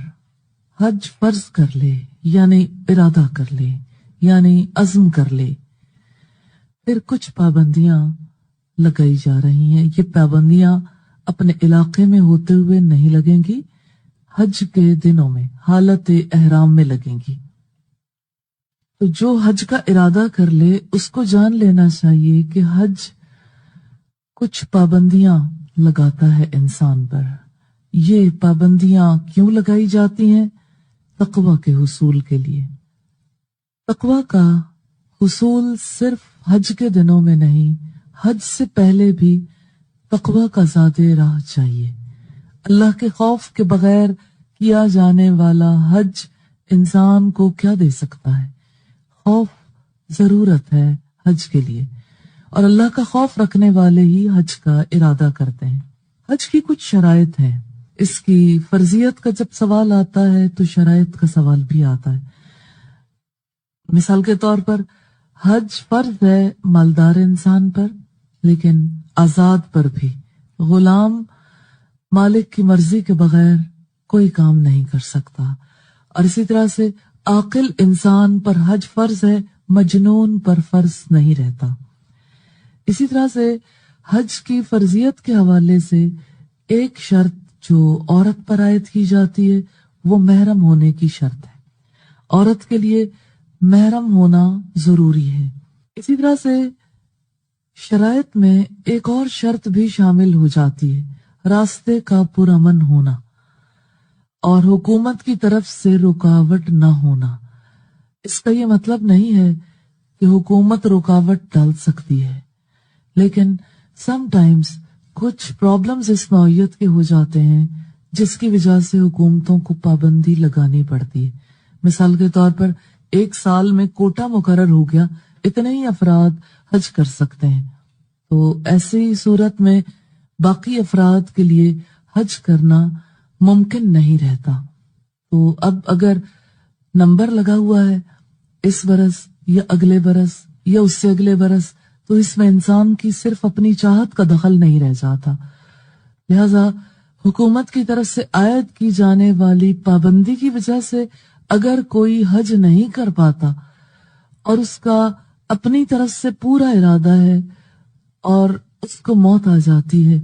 حج فرض کر لے، یعنی ارادہ کر لے، یعنی عزم کر لے، پھر کچھ پابندیاں لگائی جا رہی ہیں۔ یہ پابندیاں اپنے علاقے میں ہوتے ہوئے نہیں لگیں گی، حج کے دنوں میں حالت احرام میں لگیں گی۔ تو جو حج کا ارادہ کر لے اس کو جان لینا چاہیے کہ حج کچھ پابندیاں لگاتا ہے انسان پر۔ یہ پابندیاں کیوں لگائی جاتی ہیں؟ تقوی کے حصول کے لیے۔ تقوی کا حصول صرف حج کے دنوں میں نہیں، حج سے پہلے بھی تقوی کا زیادہ راہ چاہیے۔ اللہ کے خوف کے بغیر کیا جانے والا حج انسان کو کیا دے سکتا ہے؟ خوف ضرورت ہے حج کے لیے، اور اللہ کا خوف رکھنے والے ہی حج کا ارادہ کرتے ہیں۔ حج کی کچھ شرائط ہیں، اس کی فرضیت کا جب سوال آتا ہے تو شرائط کا سوال بھی آتا ہے۔ مثال کے طور پر حج فرض ہے مالدار انسان پر، لیکن آزاد پر بھی۔ غلام مالک کی مرضی کے بغیر کوئی کام نہیں کر سکتا، اور اسی طرح سے عاقل انسان پر حج فرض ہے، مجنون پر فرض نہیں رہتا۔ اسی طرح سے حج کی فرضیت کے حوالے سے ایک شرط جو عورت پر عائد کی جاتی ہے وہ محرم ہونے کی شرط ہے۔ عورت کے لیے محرم ہونا ضروری ہے۔ اسی طرح سے شرائط میں ایک اور شرط بھی شامل ہو جاتی ہے، راستے کا پرامن ہونا اور حکومت کی طرف سے رکاوٹ نہ ہونا۔ اس کا یہ مطلب نہیں ہے کہ حکومت رکاوٹ ڈال سکتی ہے، لیکن سم ٹائمز کچھ پرابلمز اس نوعیت کے ہو جاتے ہیں جس کی وجہ سے حکومتوں کو پابندی لگانی پڑتی ہے۔ مثال کے طور پر ایک سال میں کوٹا مقرر ہو گیا، اتنے ہی افراد حج کر سکتے ہیں، تو ایسی صورت میں باقی افراد کے لیے حج کرنا ممکن نہیں رہتا۔ تو اب اگر نمبر لگا ہوا ہے اس برس یا اگلے برس یا اس سے اگلے برس، تو اس میں انسان کی صرف اپنی چاہت کا دخل نہیں رہ جاتا، لہذا حکومت کی طرف سے عائد کی جانے والی پابندی کی وجہ سے اگر کوئی حج نہیں کر پاتا اور اس کا اپنی طرف سے پورا ارادہ ہے اور اس کو موت آ جاتی ہے،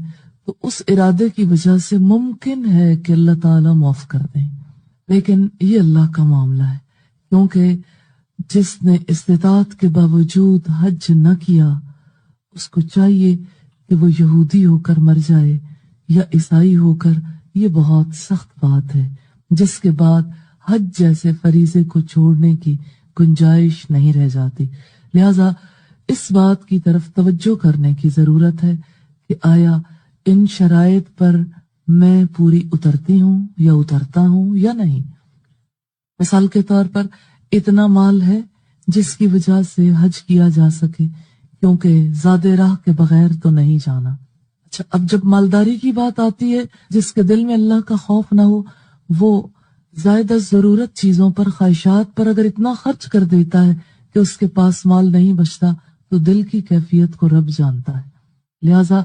تو اس ارادے کی وجہ سے ممکن ہے کہ اللہ تعالیٰ معاف کر دیں، لیکن یہ اللہ کا معاملہ ہے، کیونکہ جس نے استطاعت کے باوجود حج نہ کیا اس کو چاہیے کہ وہ یہودی ہو کر مر جائے یا عیسائی ہو کر۔ یہ بہت سخت بات ہے، جس کے بعد حج جیسے فریضے کو چھوڑنے کی گنجائش نہیں رہ جاتی۔ لہذا اس بات کی طرف توجہ کرنے کی ضرورت ہے کہ آیا ان شرائط پر میں پوری اترتی ہوں یا اترتا ہوں یا نہیں۔ مثال کے طور پر اتنا مال ہے جس کی وجہ سے حج کیا جا سکے، کیونکہ زیادہ راہ کے بغیر تو نہیں جانا۔ اچھا، اب جب مالداری کی بات آتی ہے، جس کے دل میں اللہ کا خوف نہ ہو، وہ زائدہ ضرورت چیزوں پر، خواہشات پر اگر اتنا خرچ کر دیتا ہے کہ اس کے پاس مال نہیں بچتا، تو دل کی کیفیت کو رب جانتا ہے۔ لہذا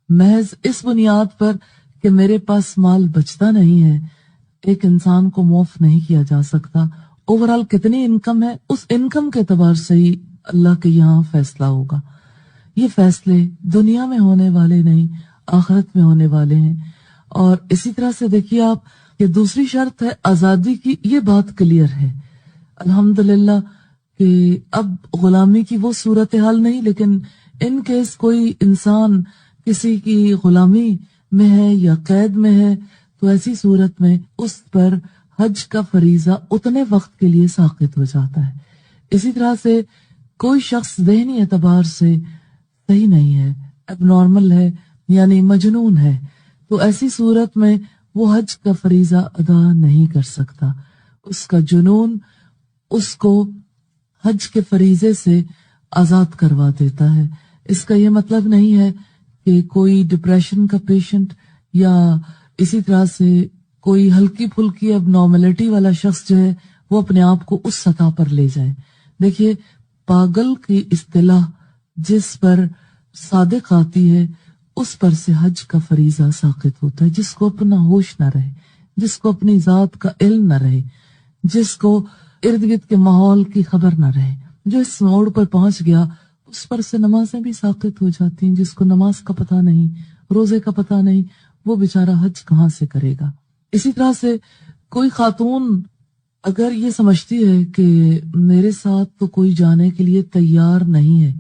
محض اس بنیاد پر کہ میرے پاس مال بچتا نہیں ہے، ایک انسان کو معاف نہیں کیا جا سکتا۔ اوورال کتنی انکم ہے، اس انکم کے اعتبار سے ہی اللہ کے یہاں فیصلہ ہوگا۔ یہ فیصلے دنیا میں ہونے والے نہیں، آخرت میں ہونے والے ہیں۔ اور اسی طرح سے دیکھیے آپ کہ دوسری شرط ہے آزادی کی، یہ بات کلیئر ہے الحمدللہ کہ اب غلامی کی وہ صورتحال نہیں، لیکن ان کیس کوئی انسان کسی کی غلامی میں ہے یا قید میں ہے تو ایسی صورت میں اس پر حج کا فریضہ اتنے وقت کے لیے ساقط ہو جاتا ہے۔ اسی طرح سے کوئی شخص ذہنی اعتبار سے صحیح نہیں ہے، اب نارمل ہے یعنی مجنون ہے، تو ایسی صورت میں وہ حج کا فریضہ ادا نہیں کر سکتا۔ اس کا جنون اس کو حج کے فریضے سے آزاد کروا دیتا ہے۔ اس کا یہ مطلب نہیں ہے کہ کوئی ڈپریشن کا پیشنٹ یا اسی طرح سے کوئی ہلکی پھلکی اب نارملٹی والا شخص جو ہے وہ اپنے آپ کو اس سطح پر لے جائے۔ دیکھیے، پاگل کی اصطلاح جس پر صادق آتی ہے اس پر سے حج کا فریضہ ساقط ہوتا ہے، جس کو اپنا ہوش نہ رہے، جس کو اپنی ذات کا علم نہ رہے، جس کو ارد گرد کے ماحول کی خبر نہ رہے، جو اس موڑ پر پہنچ گیا اس پر سے نمازیں بھی ساقط ہو جاتی ہیں۔ جس کو نماز کا پتہ نہیں، روزے کا پتہ نہیں، وہ بیچارہ حج کہاں سے کرے گا۔ اسی طرح سے کوئی خاتون اگر یہ سمجھتی ہے کہ میرے ساتھ تو کوئی جانے کے لیے تیار نہیں ہے،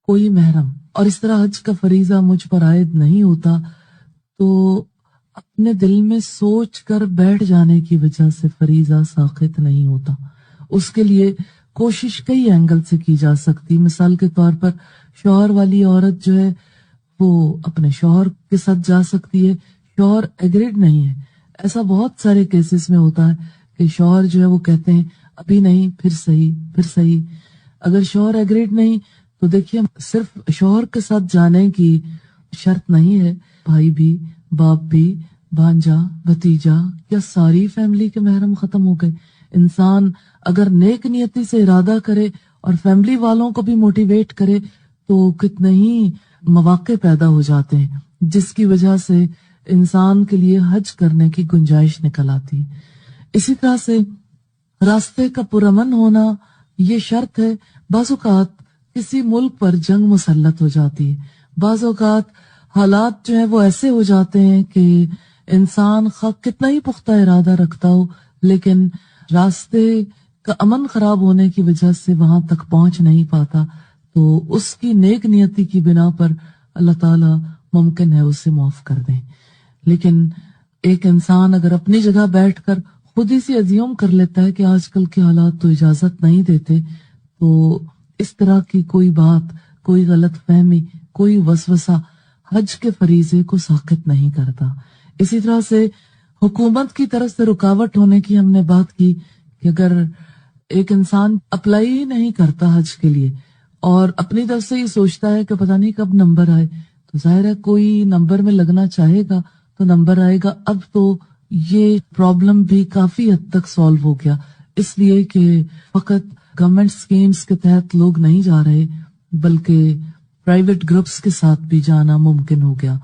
کوئی محرم، اور اس طرح حج کا فریضہ مجھ پر عائد نہیں ہوتا، تو اپنے دل میں سوچ کر بیٹھ جانے کی وجہ سے فریضہ ساقط نہیں ہوتا۔ اس کے لیے کوشش کئی اینگل سے کی جا سکتی۔ مثال کے طور پر شوہر والی عورت جو ہے وہ اپنے شوہر کے ساتھ جا سکتی ہے، شوہر ایگریڈ نہیں ہے۔ ایسا بہت سارے کیسز میں ہوتا ہے کہ شوہر جو ہے وہ کہتے ہیں ابھی نہیں، پھر صحیح۔ اگر شوہر ایگریڈ نہیں تو دیکھیے، صرف شوہر کے ساتھ جانے کی شرط نہیں ہے، بھائی بھی، باپ بھی، بھانجا، بھتیجا، یا ساری فیملی کے محرم ختم ہو گئے۔ انسان اگر نیک نیتی سے ارادہ کرے اور فیملی والوں کو بھی موٹیویٹ کرے تو کتنے ہی مواقع پیدا ہو جاتے ہیں جس کی وجہ سے انسان کے لیے حج کرنے کی گنجائش نکل آتی ہے۔ اسی طرح سے راستے کا پرامن ہونا یہ شرط ہے۔ بعض اوقات کسی ملک پر جنگ مسلط ہو جاتی ہے، بعض اوقات حالات جو ہیں وہ ایسے ہو جاتے ہیں کہ انسان کتنا ہی پختہ ارادہ رکھتا ہو لیکن راستے کا امن خراب ہونے کی وجہ سے وہاں تک پہنچ نہیں پاتا، تو اس کی نیک نیتی کی بنا پر اللہ تعالیٰ ممکن ہے اسے معاف کر دیں۔ لیکن ایک انسان اگر اپنی جگہ بیٹھ کر خود ہی سے ازیوم کر لیتا ہے کہ آج کل کے حالات تو اجازت نہیں دیتے، تو اس طرح کی کوئی بات، کوئی غلط فہمی، کوئی وسوسہ حج کے فریضے کو ساقط نہیں کرتا۔ اسی طرح سے حکومت کی طرف سے رکاوٹ ہونے کی ہم نے بات کی کہ اگر ایک انسان اپلائی ہی نہیں کرتا حج کے لیے اور اپنی طرف سے یہ سوچتا ہے کہ پتہ نہیں کب نمبر آئے، تو ظاہر ہے کوئی نمبر میں لگنا چاہے گا تو نمبر آئے گا۔ اب تو یہ پرابلم بھی کافی حد تک سالو ہو گیا، اس لیے کہ فقط گورنمنٹ سکیمز کے تحت لوگ نہیں جا رہے بلکہ پرائیویٹ گروپس کے ساتھ بھی جانا ممکن ہو گیا۔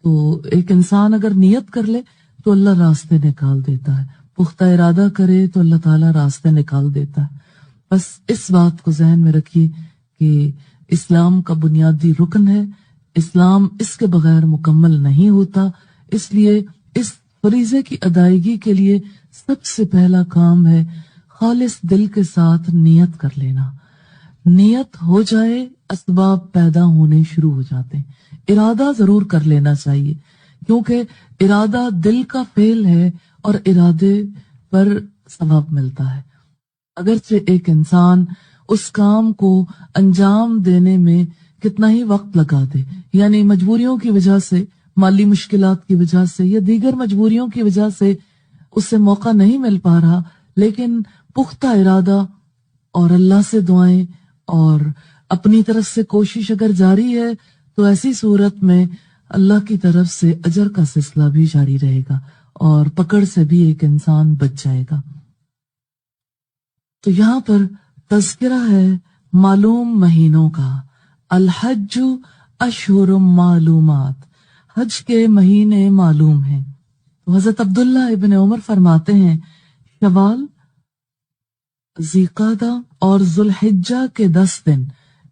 تو ایک انسان اگر نیت کر لے تو اللہ راستے نکال دیتا ہے، پختہ ارادہ کرے تو اللہ تعالیٰ راستے نکال دیتا ہے۔ بس اس بات کو ذہن میں رکھیے کہ اسلام کا بنیادی رکن ہے، اسلام اس کے بغیر مکمل نہیں ہوتا، اس لیے اس فریضے کی ادائیگی کے لیے سب سے پہلا کام ہے خالص دل کے ساتھ نیت کر لینا۔ نیت ہو جائے، اسباب پیدا ہونے شروع ہو جاتے ہیں۔ ارادہ ضرور کر لینا چاہیے کیونکہ ارادہ دل کا فعل ہے اور ارادے پر ثواب ملتا ہے۔ اگرچہ ایک انسان اس کام کو انجام دینے میں کتنا ہی وقت لگا دے، یعنی مجبوریوں کی وجہ سے، مالی مشکلات کی وجہ سے یا دیگر مجبوریوں کی وجہ سے اسے موقع نہیں مل پا رہا، لیکن پختہ ارادہ اور اللہ سے دعائیں اور اپنی طرف سے کوشش اگر جاری ہے تو ایسی صورت میں اللہ کی طرف سے اجر کا سلسلہ بھی جاری رہے گا اور پکڑ سے بھی ایک انسان بچ جائے گا۔ تو یہاں پر تذکرہ ہے معلوم مہینوں کا، الحج اشہر معلومات، حج کے مہینے معلوم ہیں۔ تو حضرت عبداللہ ابن عمر فرماتے ہیں شوال، ذیقعدہ اور ذوالحجہ کے 10 دن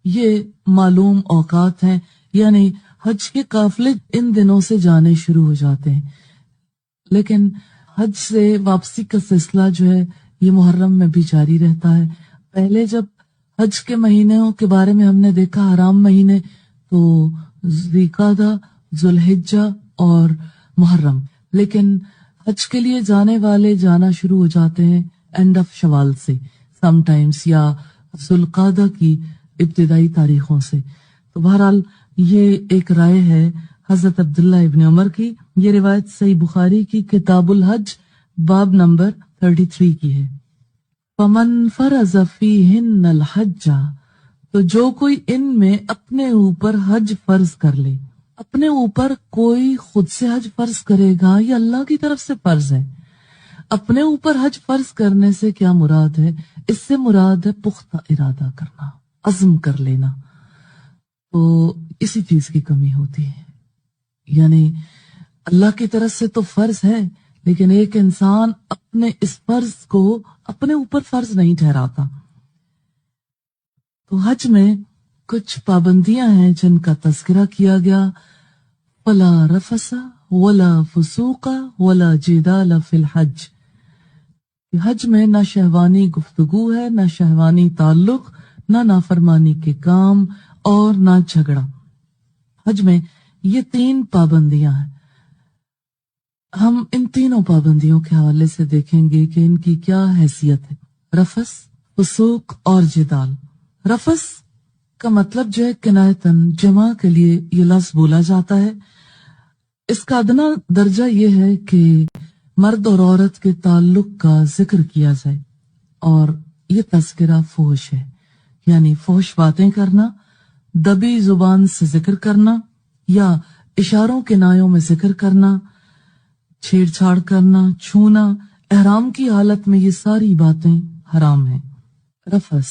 یہ معلوم اوقات ہیں، یعنی حج کے قافلے ان دنوں سے جانے شروع ہو جاتے ہیں، لیکن حج سے واپسی کا سلسلہ جو ہے یہ محرم میں بھی جاری رہتا ہے۔ پہلے جب حج کے مہینوں کے بارے میں ہم نے دیکھا حرام مہینے تو ذوالقعدہ، ذوالحجہ اور محرم، لیکن حج کے لیے جانے والے جانا شروع ہو جاتے ہیں اینڈ آف شوال سے سم ٹائمز، یا ذوالقعدہ کی ابتدائی تاریخوں سے۔ تو بہرحال یہ ایک رائے ہے حضرت عبداللہ ابن عمر کی۔ یہ روایت صحیح بخاری کی کتاب الحج باب نمبر 33 کی ہے۔ فمن فرض فیہن الحج، تو جو کوئی ان میں اپنے اوپر حج فرض کر لے۔ اپنے اوپر کوئی خود سے حج فرض کرے گا یا اللہ کی طرف سے فرض ہے؟ اپنے اوپر حج فرض کرنے سے کیا مراد ہے؟ اس سے مراد ہے پختہ ارادہ کرنا، عزم کر لینا۔ تو اسی چیز کی کمی ہوتی ہے، یعنی اللہ کی طرف سے تو فرض ہے لیکن ایک انسان اپنے اس فرض کو اپنے اوپر فرض نہیں ٹھہراتا۔ تو حج میں کچھ پابندیاں ہیں جن کا تذکرہ کیا گیا۔ فلا رفث ولا فسوق ولا جدال فی الحج، حج میں نہ شہوانی گفتگو ہے، نہ شہوانی تعلق، نہ نافرمانی کے کام اور نہ جھگڑا۔ حج میں یہ 3 پابندیاں ہیں۔ ہم ان تینوں پابندیوں کے حوالے سے دیکھیں گے کہ ان کی کیا حیثیت ہے۔ رفث، فسوق اور جدال۔ رفث کا مطلب جو ہے کنایتاً جمع کے لیے یہ لفظ بولا جاتا ہے۔ اس کا ادنا درجہ یہ ہے کہ مرد اور عورت کے تعلق کا ذکر کیا جائے، اور یہ تذکرہ فحش ہے، یعنی فحش باتیں کرنا، دبی زبان سے ذکر کرنا یا اشاروں کے نایوں میں ذکر کرنا، چھیڑ چھاڑ کرنا، چھونا، احرام کی حالت میں یہ ساری باتیں حرام ہیں۔ رفث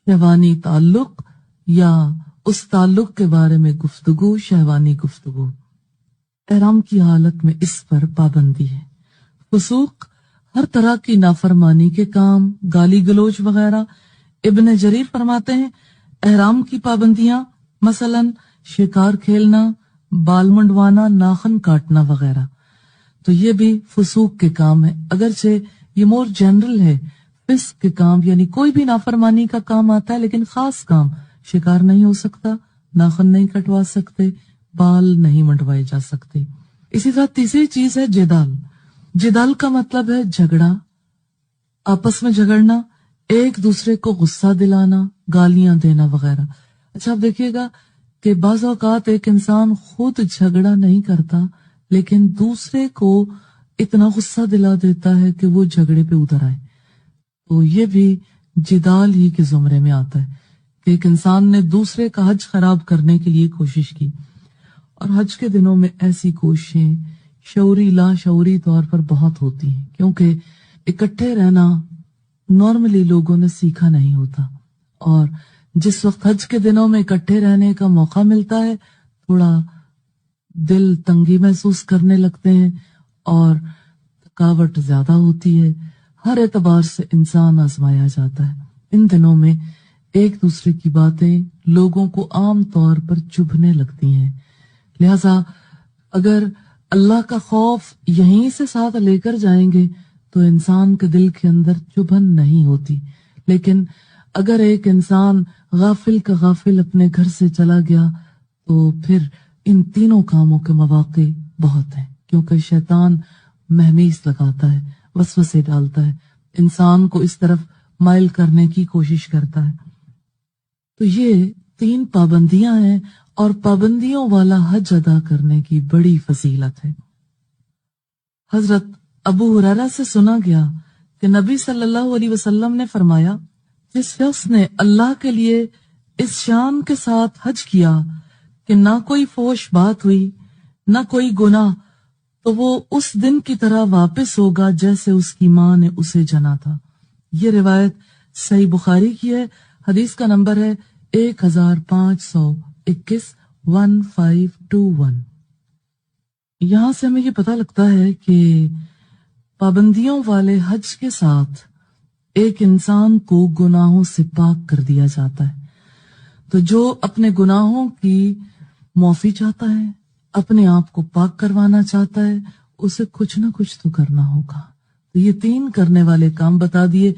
شہوانی تعلق یا اس تعلق کے بارے میں گفتگو، شہوانی گفتگو، احرام کی حالت میں اس پر پابندی ہے۔ فسوق ہر طرح کی نافرمانی کے کام، گالی گلوچ وغیرہ۔ ابن جریر فرماتے ہیں احرام کی پابندیاں مثلا شکار کھیلنا، بال منڈوانا، ناخن کاٹنا وغیرہ، تو یہ بھی فسوق کے کام ہے، اگرچہ یہ مور جنرل ہے۔ فسق کے کام یعنی کوئی بھی نافرمانی کا کام آتا ہے لیکن خاص کام، شکار نہیں ہو سکتا، ناخن نہیں کٹوا سکتے، بال نہیں منڈوائے جا سکتے۔ اسی طرح تیسری چیز ہے جدال۔ جدال کا مطلب ہے جھگڑا، آپس میں جھگڑنا، ایک دوسرے کو غصہ دلانا، گالیاں دینا وغیرہ۔ اچھا آپ دیکھیے گا کہ بعض اوقات ایک انسان خود جھگڑا نہیں کرتا لیکن دوسرے کو اتنا غصہ دلا دیتا ہے کہ وہ جھگڑے پہ اتر آئے، تو یہ بھی جدال ہی کے زمرے میں آتا ہے کہ ایک انسان نے دوسرے کا حج خراب کرنے کے لیے کوشش کی۔ اور حج کے دنوں میں ایسی کوششیں شعوری لا شعوری طور پر بہت ہوتی ہیں، کیونکہ اکٹھے رہنا نارملی لوگوں نے سیکھا نہیں ہوتا، اور جس وقت حج کے دنوں میں اکٹھے رہنے کا موقع ملتا ہے تھوڑا دل تنگی محسوس کرنے لگتے ہیں اور تھکاوٹ زیادہ ہوتی ہے، ہر اعتبار سے انسان آزمایا جاتا ہے۔ ان دنوں میں ایک دوسرے کی باتیں لوگوں کو عام طور پر چبھنے لگتی ہیں، لہذا اگر اللہ کا خوف یہیں سے ساتھ لے کر جائیں گے تو انسان کے دل کے اندر چبھن نہیں ہوتی، لیکن اگر ایک انسان غافل کا غافل اپنے گھر سے چلا گیا تو پھر ان تینوں کاموں کے مواقع بہت ہیں، کیونکہ شیطان مہمیز لگاتا ہے، وسوسے ڈالتا ہے، انسان کو اس طرف مائل کرنے کی کوشش کرتا ہے۔ تو یہ 3 پابندیاں ہیں اور پابندیوں والا حج ادا کرنے کی بڑی فضیلت ہے۔ حضرت ابو ہریرہ سے سنا گیا کہ نبی صلی اللہ علیہ وسلم نے فرمایا، جس شخص نے اللہ کے لیے اس شان کے ساتھ حج کیا کہ نہ کوئی فحش بات ہوئی نہ کوئی گناہ، تو وہ اس دن کی طرح واپس ہوگا جیسے اس کی ماں نے اسے جنا تھا۔ یہ روایت صحیح بخاری کی ہے، حدیث کا نمبر ہے 1521 1521۔ یہاں سے ہمیں یہ پتہ لگتا ہے کہ پابندیوں والے حج کے ساتھ ایک انسان کو گناہوں سے پاک کر دیا جاتا ہے۔ تو جو اپنے گناہوں کی معافی چاہتا ہے، اپنے آپ کو پاک کروانا چاہتا ہے، اسے کچھ نہ کچھ تو کرنا ہوگا۔ تو یہ 3 کرنے والے کام بتا دیے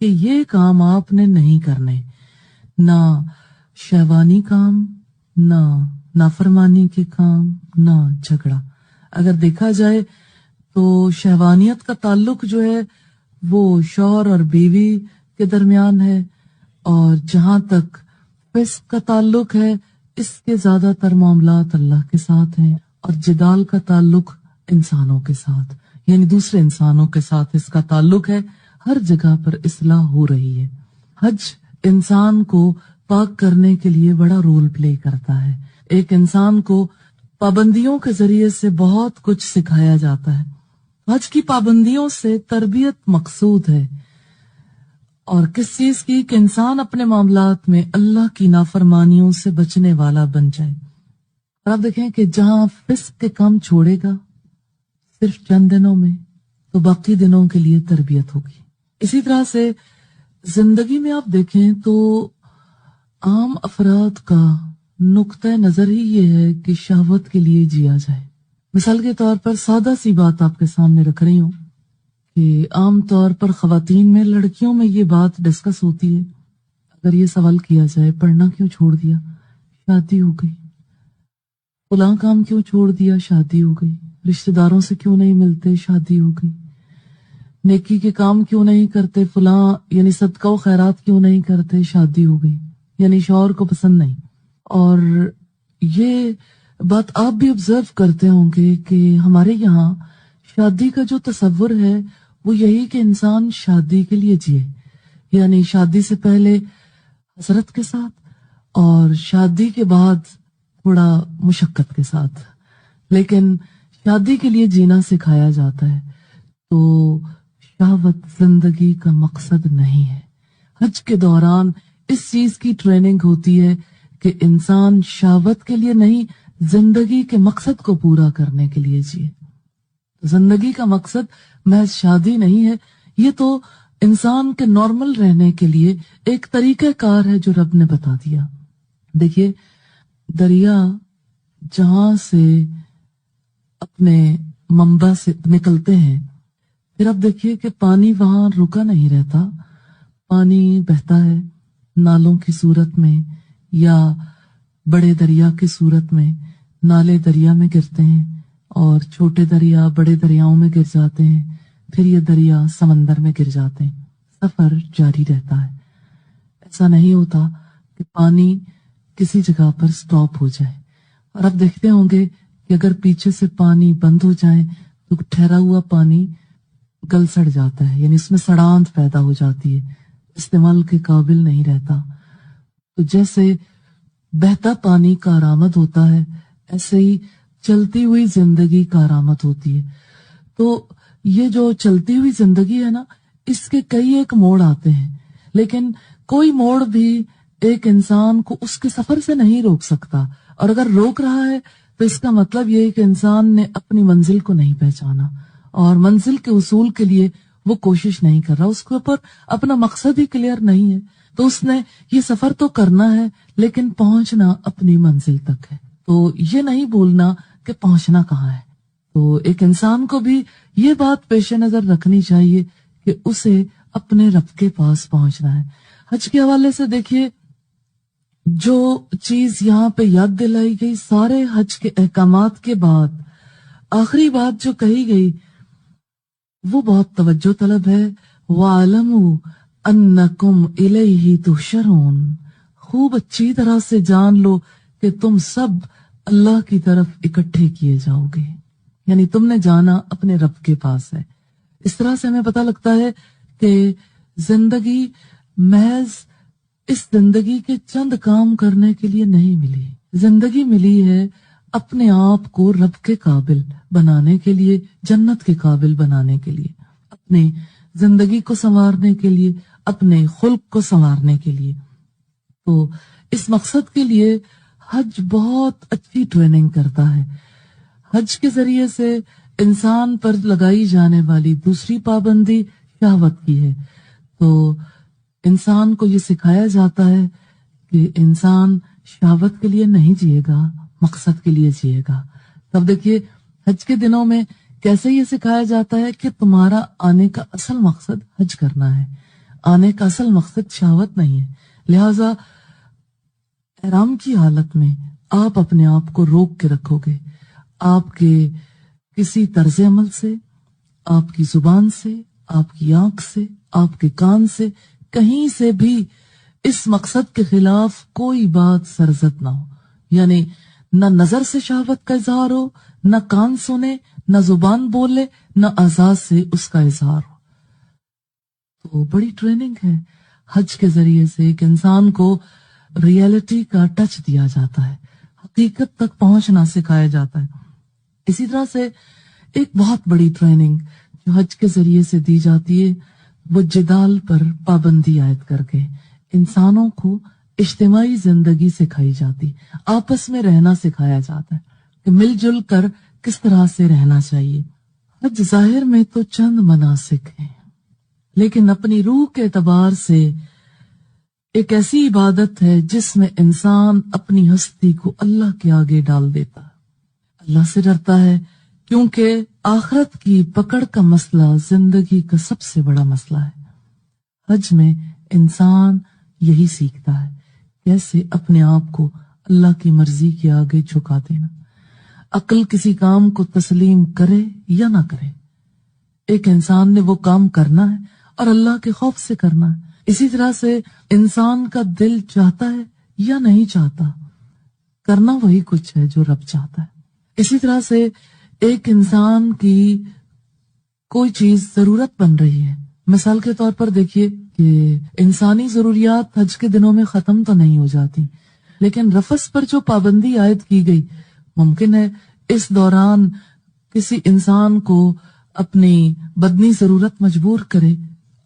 کہ یہ کام آپ نے نہیں کرنے، نہ شہوانی کام، نہ نافرمانی کے کام، نہ جھگڑا۔ اگر دیکھا جائے تو شہوانیت کا تعلق جو ہے وہ شوہر اور بیوی کے درمیان ہے، اور جہاں تک فسق کا تعلق ہے اس کے زیادہ تر معاملات اللہ کے ساتھ ہیں، اور جدال کا تعلق انسانوں کے ساتھ، یعنی دوسرے انسانوں کے ساتھ اس کا تعلق ہے۔ ہر جگہ پر اصلاح ہو رہی ہے۔ حج انسان کو پاک کرنے کے لیے بڑا رول پلے کرتا ہے۔ ایک انسان کو پابندیوں کے ذریعے سے بہت کچھ سکھایا جاتا ہے۔ حج کی پابندیوں سے تربیت مقصود ہے، اور کس چیز کی؟ کہ انسان اپنے معاملات میں اللہ کی نافرمانیوں سے بچنے والا بن جائے۔ اور آپ دیکھیں کہ جہاں فسق کے کام چھوڑے گا صرف چند دنوں میں، تو باقی دنوں کے لیے تربیت ہوگی۔ اسی طرح سے زندگی میں آپ دیکھیں تو عام افراد کا نقطہ نظر ہی یہ ہے کہ شہوت کے لیے جیا جائے۔ مثال کے طور پر سادہ سی بات آپ کے سامنے رکھ رہی ہوں کہ عام طور پر خواتین میں، لڑکیوں میں یہ بات ڈسکس ہوتی ہے۔ اگر یہ سوال کیا جائے پڑھنا کیوں چھوڑ دیا؟ شادی ہو گئی۔ فلاں کام کیوں چھوڑ دیا؟ شادی ہو گئی۔ رشتہ داروں سے کیوں نہیں ملتے؟ شادی ہو گئی۔ نیکی کے کام کیوں نہیں کرتے؟ فلاں یعنی صدقہ و خیرات کیوں نہیں کرتے؟ شادی ہو گئی، یعنی شوہر کو پسند نہیں۔ اور یہ بات آپ بھی آبزرو کرتے ہوں گے کہ ہمارے یہاں شادی کا جو تصور ہے وہ یہی کہ انسان شادی کے لیے جیے، یعنی شادی سے پہلے حسرت کے ساتھ اور شادی کے بعد تھوڑا مشقت کے ساتھ، لیکن شادی کے لیے جینا سکھایا جاتا ہے۔ تو شہوت زندگی کا مقصد نہیں ہے۔ حج کے دوران اس چیز کی ٹریننگ ہوتی ہے کہ انسان شہوت کے لیے نہیں، زندگی کے مقصد کو پورا کرنے کے لیے جیے۔ زندگی کا مقصد محض شادی نہیں ہے، یہ تو انسان کے نارمل رہنے کے لیے ایک طریقہ کار ہے جو رب نے بتا دیا۔ دیکھیے، دریا جہاں سے اپنے منبع سے نکلتے ہیں، پھر اب دیکھیے کہ پانی وہاں رکا نہیں رہتا، پانی بہتا ہے نالوں کی صورت میں یا بڑے دریا کی صورت میں۔ نالے دریا میں گرتے ہیں اور چھوٹے دریا بڑے دریاؤں میں گر جاتے ہیں، پھر یہ دریا سمندر میں گر جاتے ہیں۔ سفر جاری رہتا ہے۔ ایسا نہیں ہوتا کہ پانی کسی جگہ پر سٹاپ ہو جائے۔ اور اب دیکھتے ہوں گے کہ اگر پیچھے سے پانی بند ہو جائے تو ٹھہرا ہوا پانی گل سڑ جاتا ہے، یعنی اس میں سڑاند پیدا ہو جاتی ہے، استعمال کے قابل نہیں رہتا۔ تو جیسے بہتا پانی کارآمد ہوتا ہے، ایسے ہی چلتی ہوئی زندگی کارآمد ہوتی ہے۔ تو یہ جو چلتی ہوئی زندگی ہے نا، اس کے کئی ایک موڑ آتے ہیں، لیکن کوئی موڑ بھی ایک انسان کو اس کے سفر سے نہیں روک سکتا، اور اگر روک رہا ہے تو اس کا مطلب یہ ہے کہ انسان نے اپنی منزل کو نہیں پہچانا، اور منزل کے حصول کے لیے وہ کوشش نہیں کر رہا، اس کے اوپر اپنا مقصد ہی کلیئر نہیں ہے۔ تو اس نے یہ سفر تو کرنا ہے لیکن پہنچنا اپنی منزل تک ہے، تو یہ نہیں بولنا کہ پہنچنا کہاں ہے۔ تو ایک انسان کو بھی یہ بات پیش نظر رکھنی چاہیے کہ اسے اپنے رب کے پاس پہنچنا ہے۔ حج کے حوالے سے دیکھیے، جو چیز یہاں پہ یاد دلائی گئی سارے حج کے احکامات کے بعد، آخری بات جو کہی گئی وہ بہت توجہ طلب ہے۔ وَاعْلَمُوا أَنَّكُمْ إِلَيْهِ تُحْشَرُونَ، خوب اچھی طرح سے جان لو کہ تم سب اللہ کی طرف اکٹھے کیے جاؤ گے، یعنی تم نے جانا اپنے رب کے پاس ہے۔ اس طرح سے ہمیں پتہ لگتا ہے کہ زندگی محض اس زندگی کے چند کام کرنے کے لیے نہیں ملی، زندگی ملی ہے اپنے آپ کو رب کے قابل بنانے کے لیے، جنت کے قابل بنانے کے لیے، اپنے زندگی کو سنوارنے کے لیے، اپنے خلق کو سنوارنے کے لیے۔ تو اس مقصد کے لیے حج بہت اچھی ٹریننگ کرتا ہے۔ حج کے ذریعے سے انسان پر لگائی جانے والی دوسری پابندی شہوت کی ہے۔ تو انسان کو یہ سکھایا جاتا ہے کہ انسان شہوت کے لیے نہیں جیے گا، مقصد کے لیے جیے گا۔ تب دیکھیے حج کے دنوں میں کیسے یہ سکھایا جاتا ہے کہ تمہارا آنے کا اصل مقصد حج کرنا ہے، آنے کا اصل مقصد شہوت نہیں ہے۔ لہذا احرام کی حالت میں آپ اپنے آپ کو روک کے رکھو گے. آپ کے کسی طرز عمل سے، آپ کی زبان سے، آپ کی آنکھ سے، آپ کے کان سے، کہیں سے بھی اس مقصد کے خلاف کوئی بات سرزد نہ ہو. یعنی نہ نظر سے شہوت کا اظہار ہو، نہ کان سنے، نہ زبان بولے، نہ اعضاء سے اس کا اظہار ہو. تو بڑی ٹریننگ ہے. حج کے ذریعے سے ایک انسان کو ریئلٹی کا ٹچ دیا جاتا ہے، حقیقت تک پہنچنا سکھایا جاتا ہے. اسی طرح سے ایک بہت بڑی ٹریننگ جو حج کے ذریعے سے دی جاتی ہے وہ جدال پر پابندی عائد کر کے انسانوں کو اجتماعی زندگی سکھائی جاتی، آپس میں رہنا سکھایا جاتا ہے کہ مل جل کر کس طرح سے رہنا چاہیے. حج ظاہر میں تو چند مناسک ہیں، لیکن اپنی روح کے اعتبار سے ایک ایسی عبادت ہے جس میں انسان اپنی ہستی کو اللہ کے آگے ڈال دیتا ہے، اللہ سے ڈرتا ہے، کیونکہ آخرت کی پکڑ کا مسئلہ زندگی کا سب سے بڑا مسئلہ ہے. حج میں انسان یہی سیکھتا ہے کیسے اپنے آپ کو اللہ کی مرضی کے آگے جھکا دینا. عقل کسی کام کو تسلیم کرے یا نہ کرے، ایک انسان نے وہ کام کرنا ہے اور اللہ کے خوف سے کرنا ہے. اسی طرح سے انسان کا دل چاہتا ہے یا نہیں چاہتا، کرنا وہی کچھ ہے جو رب چاہتا ہے. اسی طرح سے ایک انسان کی کوئی چیز ضرورت بن رہی ہے. مثال کے طور پر دیکھیے کہ انسانی ضروریات حج کے دنوں میں ختم تو نہیں ہو جاتی، لیکن رفث پر جو پابندی عائد کی گئی، ممکن ہے اس دوران کسی انسان کو اپنی بدنی ضرورت مجبور کرے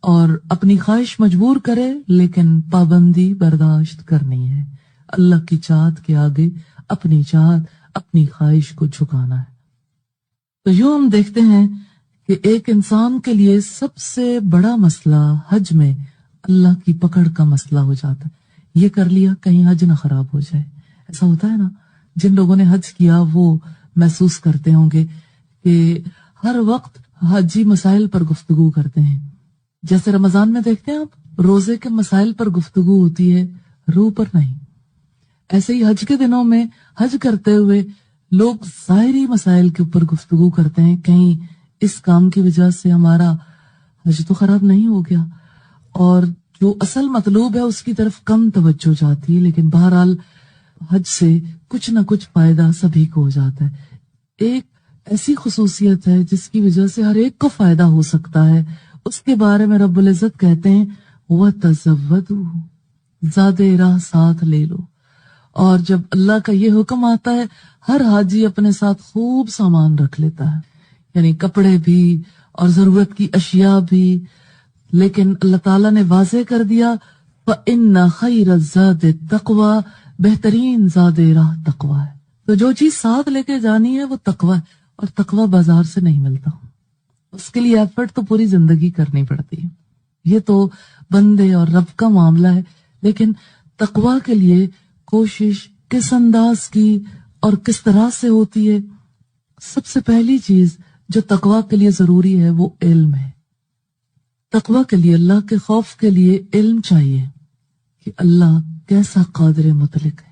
اور اپنی خواہش مجبور کرے، لیکن پابندی برداشت کرنی ہے. اللہ کی چاہت کے آگے اپنی چاہت، اپنی خواہش کو جھکانا ہے. تو یوں ہم دیکھتے ہیں کہ ایک انسان کے لیے سب سے بڑا مسئلہ حج میں اللہ کی پکڑ کا مسئلہ ہو جاتا ہے. یہ کر لیا کہیں حج نہ خراب ہو جائے. ایسا ہوتا ہے نا، جن لوگوں نے حج کیا وہ محسوس کرتے ہوں گے کہ ہر وقت حجی مسائل پر گفتگو کرتے ہیں. جیسے رمضان میں دیکھتے ہیں آپ، روزے کے مسائل پر گفتگو ہوتی ہے، روح پر نہیں. ایسے ہی حج کے دنوں میں حج کرتے ہوئے لوگ ظاہری مسائل کے اوپر گفتگو کرتے ہیں، کہیں اس کام کی وجہ سے ہمارا حج تو خراب نہیں ہو گیا، اور جو اصل مطلوب ہے اس کی طرف کم توجہ جاتی ہے. لیکن بہرحال حج سے کچھ نہ کچھ فائدہ سبھی کو ہو جاتا ہے. ایک ایسی خصوصیت ہے جس کی وجہ سے ہر ایک کو فائدہ ہو سکتا ہے. اس کے بارے میں رب العزت کہتے ہیں وَتَزَوَّدُوا، زیادہ راہ ساتھ لے لو. اور جب اللہ کا یہ حکم آتا ہے، ہر حاجی اپنے ساتھ خوب سامان رکھ لیتا ہے، یعنی کپڑے بھی اور ضرورت کی اشیاء بھی. لیکن اللہ تعالیٰ نے واضح کر دیا فَإِنَّ خَيْرَ الزَّادِ التَّقْوَى، بہترین زاد راہ تقوی ہے. تو جو چیز ساتھ لے کے جانی ہے وہ تقوی ہے، اور تقوی بازار سے نہیں ملتا، اس کے لیے ایفرٹ تو پوری زندگی کرنی پڑتی ہے. یہ تو بندے اور رب کا معاملہ ہے. لیکن تقوی کے لیے کوشش کس انداز کی اور کس طرح سے ہوتی ہے؟ سب سے پہلی چیز جو تقوی کے لیے ضروری ہے وہ علم ہے. تقوی کے لیے، اللہ کے خوف کے لیے علم چاہیے کہ اللہ کیسا قادر مطلق ہے،